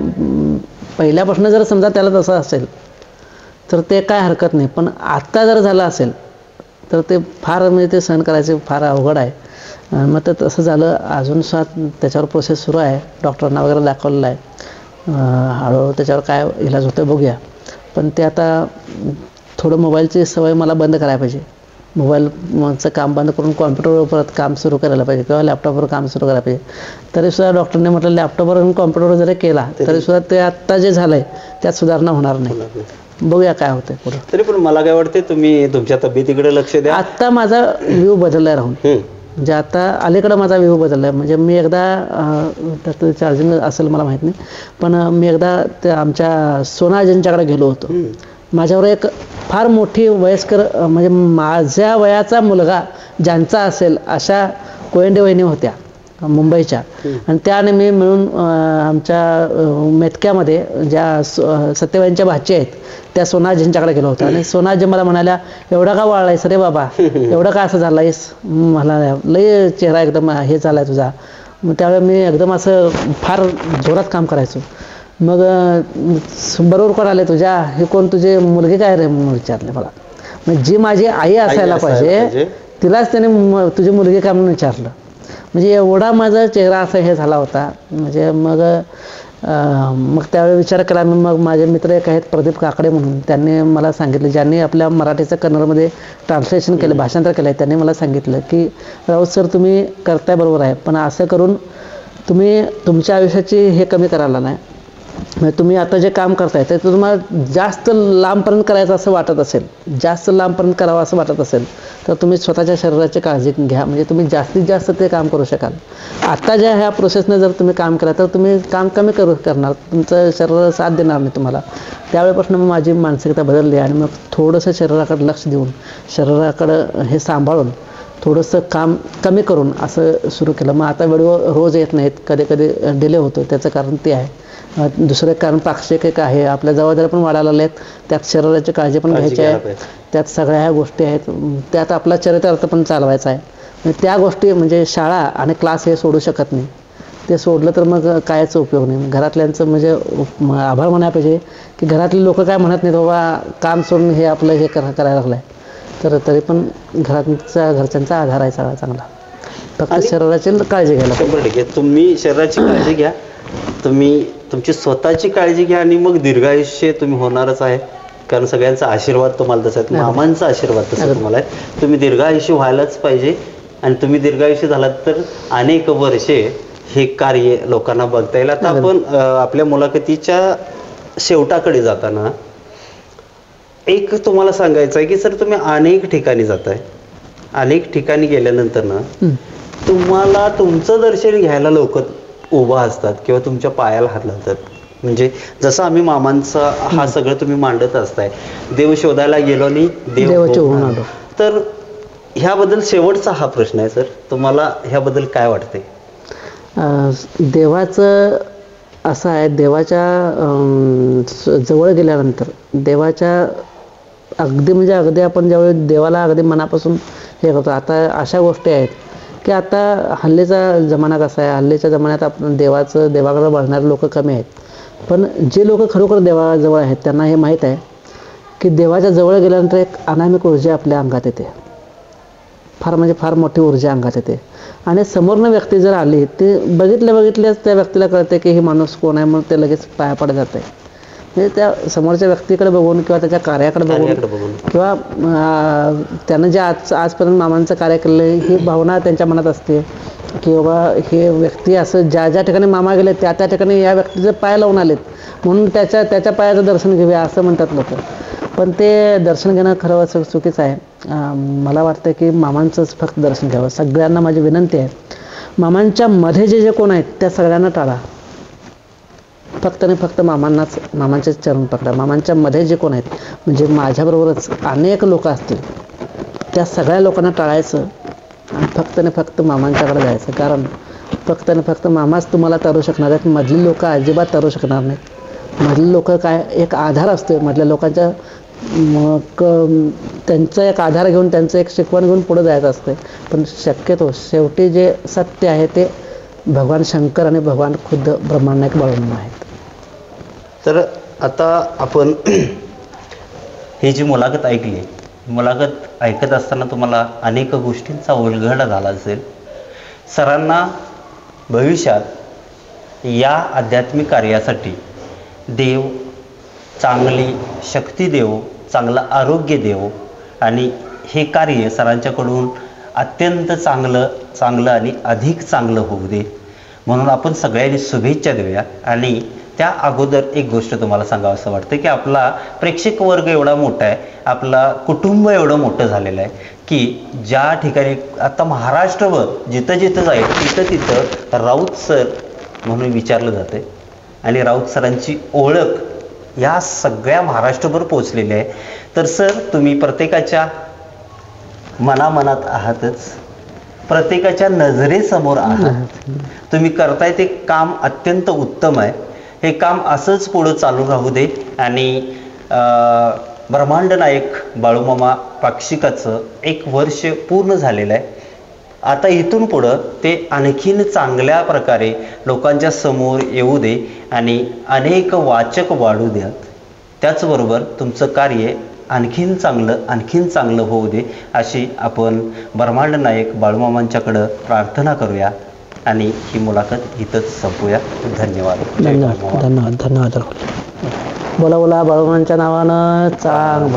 पहिल्यापासून जर समजा त्याला तसं असेल तर ते काय हरकत नाही, पण आत्ता जर झालं असेल तर ते फार म्हणजे ते सहन करायचे फार अवघड आहे. मग ते तसं झालं. अजून सुद्धा त्याच्यावर प्रोसेस सुरू आहे, डॉक्टरांना वगैरे दाखवलेलं आहे. हळूहळू त्याच्यावर काय इलाज होतं बघूया. पण ते आता थोडं मोबाईलची सवय मला बंद करायला पाहिजे. मोबाईलचं काम बंद करून कॉम्प्युटरवर परत काम सुरू करायला पाहिजे किंवा लॅपटॉपवर काम सुरू करायला पाहिजे. तरीसुद्धा डॉक्टरने म्हटलं लॅपटॉपवर आणि कॉम्प्युटरवर जरी केला तरीसुद्धा ते आत्ता जे झालं आहे त्यात सुधारणा होणार नाही. बघूया काय होतंय पुढे. तरी पण मला काय वाटते तुम्ही तुमच्या तब्येतीकडे लक्ष द्या. आत्ता माझा व्ह्यू बदलला राहून, म्हणजे आता अलीकडं माझा व्ह्यू बदलला आहे. म्हणजे मी एकदा त्याचं चार्जिंग असेल मला माहीत नाही, पण मी एकदा त्या आमच्या सोना एजंटच्याकडे गेलो होतो. माझ्यावर एक फार मोठी वयस्कर म्हणजे माझ्या वयाचा मुलगा ज्यांचा असेल अशा कोयंडे वहिनी होत्या मुंबईच्या, आणि त्याने मी मिळून आमच्या मेतक्यामध्ये ज्या सत्यवाईंच्या भाची आहेत त्या सोनाजींच्याकडे गेलो होतो. आणि सोनाजी मला म्हणाल्या, एवढा का वाळलायस रे बाबा, एवढं का असं झालायस, मला लय चेहरा एकदम हे झालाय तुझा. मग त्यावेळी मी एकदम असं फार जोरात काम करायचो. मग बरोबर कोण आले तुझ्या, हे कोण तुझी मुलगी काय रे म्हणून विचारले मला. म्हणजे जी माझी आई असायला पाहिजे तिलाच त्याने तुझी मुलगी काय म्हणून विचारलं. म्हणजे एवढा माझा चेहरा असा हे झाला होता. म्हणजे मग त्यावेळी विचार केला मी. मग माझे मित्र एक आहेत प्रदीप काकडे म्हणून, त्यांनी मला सांगितलं, ज्यांनी आपल्या मराठीचं कन्नडमध्ये ट्रान्सलेशन केलं, भाषांतर केलं आहे, त्यांनी मला सांगितलं की राऊत सर तुम्ही करताय बरोबर आहे, पण असं करून तुम्ही तुमच्या आयुष्याची हे कमी करायला नाही. म्हणजे तुम्ही आता जे काम करताय ते तुम्हाला जास्त लांबपर्यंत करायचं असं वाटत असेल, जास्त लांबपर्यंत करावं असं वाटत असेल तर तुम्ही स्वतःच्या शरीराची काळजी घ्या. म्हणजे तुम्ही जास्तीत जास्त ते काम करू शकाल. आता ज्या ह्या प्रोसेसने जर तुम्ही काम केलं तर तुम्ही काम कमी करणार, तुमचं शरीर साथ देणार नाही तुम्हाला. त्यावेळेपासून मग माझी मानसिकता बदलली आणि मग थोडंसं शरीराकडे लक्ष देऊन, शरीराकडं हे सांभाळून थोडंसं काम कमी करून असं सुरू केलं. मग आता व्हिडिओ रोज येत नाहीत, कधी कधी डिले होतो, त्याचं कारण ते आहे. दुसरं एक कारण पाक्षिक एक आहे, आपल्या जबाबदाऱ्या पण वाढायला लागल्या आहेत, त्यात शरीराची काळजी पण घ्यायची आहे, त्यात सगळ्या ह्या गोष्टी आहेत, त्यात आपला चरितार्थ पण चालवायचा आहे. म्हणजे त्या गोष्टी म्हणजे शाळा आणि क्लास हे सोडू शकत नाही. ते सोडलं तर मग कायच उपयोग नाही. घरातल्यांचं म्हणजे आभार म्हणायला पाहिजे की घरातले लोक काय म्हणत नाहीत बाबा काम सोडून हे आपलं हे करायला लागलं आहे, तर तरी पण घरच्यांचा आधार आहे सगळा चांगला. फक्त शरीराची काळजी घ्यायला. 100% तुम्ही शरीराची काळजी घ्या, तुम्ही तुमची स्वतःची काळजी घ्या आणि मग दीर्घायुष्य तुम्ही होणारच आहे. कारण सगळ्यांचा आशीर्वाद तुम्हाला तसा आहे, मामांचा आशीर्वाद तसा तुम्हाला आहे. तुम्ही दीर्घायुष्य व्हायलाच पाहिजे आणि तुम्ही दीर्घायुष्य झालात तर अनेक वर्षे हे कार्य लोकांना बघता येईल. आता आपण आपल्या मुलाखतीच्या शेवटाकडे जाताना एक तुम्हाला सांगायचं आहे की सर तुम्ही अनेक ठिकाणी जाताय, अनेक ठिकाणी गेल्यानंतर ना तुम्हाला तुमचं दर्शन घ्यायला लोक उभा असतात किंवा तुमच्या पायाला हात लावतात. म्हणजे जसं आम्ही मामांचा हा सगळं तुम्ही मांडत असताय, देव शोधायला गेलो आणि देव आलो. तर ह्याबद्दल शेवटचा हा प्रश्न आहे सर, तुम्हाला ह्याबद्दल काय वाटते? देवाचं असं आहे, देवाच्या जवळ गेल्यानंतर देवाच्या अगदी म्हणजे अगदी आपण ज्यावेळी देवाला अगदी मनापासून हे करतो. आता अशा गोष्टी आहेत की आता हल्लीचा जमाना कसा आहे, हल्लीच्या जमान्यात आपण देवाकडे वळणारे लोक कमी आहेत. पण जे लोक खरोखर देवाजवळ आहेत त्यांना हे माहीत आहे की देवाच्या जवळ गेल्यानंतर एक अनामिक ऊर्जा आपल्या अंगात येते, फार म्हणजे फार मोठी ऊर्जा अंगात येते. आणि समोरनं व्यक्ती जर आली ते बघितल्याच त्या व्यक्तीला कळते की हे माणूस कोण आहे, म्हणून ते लगेच पाया पडत जाते. म्हणजे त्या समोरच्या व्यक्तीकडे बघून किंवा त्याच्या कार्याकडे बघून किंवा त्यानं जे आजपर्यंत मामांचं कार्य केलं ही भावना त्यांच्या मनात असते की बाबा हे व्यक्ती असं ज्या ठिकाणी मामा गेले त्या ठिकाणी या व्यक्तीचे पाय लावून आलेत म्हणून त्याच्या पायाचं दर्शन घेऊया असं म्हणतात लोक. पण ते दर्शन घेणं खरं असं चुकीचं आहे. मला वाटतं की मामांचंच फक्त दर्शन घ्यावं. सगळ्यांना माझी विनंती आहे, मामांच्या मध्ये जे कोण आहेत त्या सगळ्यांना टाळा. फक्त आणि फक्त मामांचे चरण पकडा. मामांच्या मध्ये जे कोण आहेत म्हणजे माझ्याबरोबरच अनेक लोक असतील त्या सगळ्या लोकांना टाळायचं आणि फक्त आणि फक्त मामांच्याकडे जायचं. कारण फक्त आणि फक्त मामाच तुम्हाला तारू शकणार आहेत, मधली लोक अजिबात तारू शकणार नाहीत. मधली लोक काय एक आधार असतो, मधल्या लोकांच्या त्यांचा एक आधार घेऊन त्यांचं एक शिकवण घेऊन पुढे जायचं असतं. पण शक्यतो शेवटी जे सत्य आहे ते भगवान शंकर आणि भगवान खुद्द ब्रह्मांड बाळून आहेत. तर आता आपण ही जी मुलाखत ऐकली, मुलाखत ऐकत असताना तुम्हाला अनेक गोष्टींचा उलगडा झाला असेल. सरांना भविष्यात या आध्यात्मिक कार्यासाठी देव चांगली शक्ती देव, चांगलं आरोग्य देवो आणि हे कार्य सरांच्याकडून अत्यंत चांगलं आणि अधिक चांगलं होऊ दे म्हणून आपण सगळ्यांनी शुभेच्छा देऊया. आणि त्या अगोदर एक गोष्ट तुम्हाला सांगावं असं वाटतं की आपला प्रेक्षक वर्ग एवढा मोठा आहे, आपला कुटुंब एवढं मोठं झालेलं आहे की ज्या ठिकाणी आता महाराष्ट्रभर जिथं जिथं जाईल तिथं तिथं राऊत सर म्हणून विचारलं जातं आणि राऊत सरांची ओळख या सगळ्या महाराष्ट्रभर पोचलेली आहे. तर सर तुम्ही प्रत्येकाच्या मनामनात आहातच, प्रत्येकाच्या नजरेसमोर आहात. तुम्ही करताय ते काम अत्यंत उत्तम आहे. हे काम असंच पुढं चालू राहू दे आणि ब्रह्मांड नायक बाळूमामा पाक्षिकाचं 1 वर्ष पूर्ण झालेलं आहे. आता इथून पुढं ते आणखीन चांगल्या प्रकारे लोकांच्या समोर येऊ दे आणि अनेक वाचक वाढू द्यात. त्याचबरोबर तुमचं कार्य आणखीन चांगलं होऊ दे अशी आपण ब्रह्मांड नायक बाळूमामांच्याकडं प्रार्थना करूया आणि ही मुलाखत इथंच संपूया. धन्यवाद. धन्यवाद. बोला बाळूमामांच्या नावानं चांग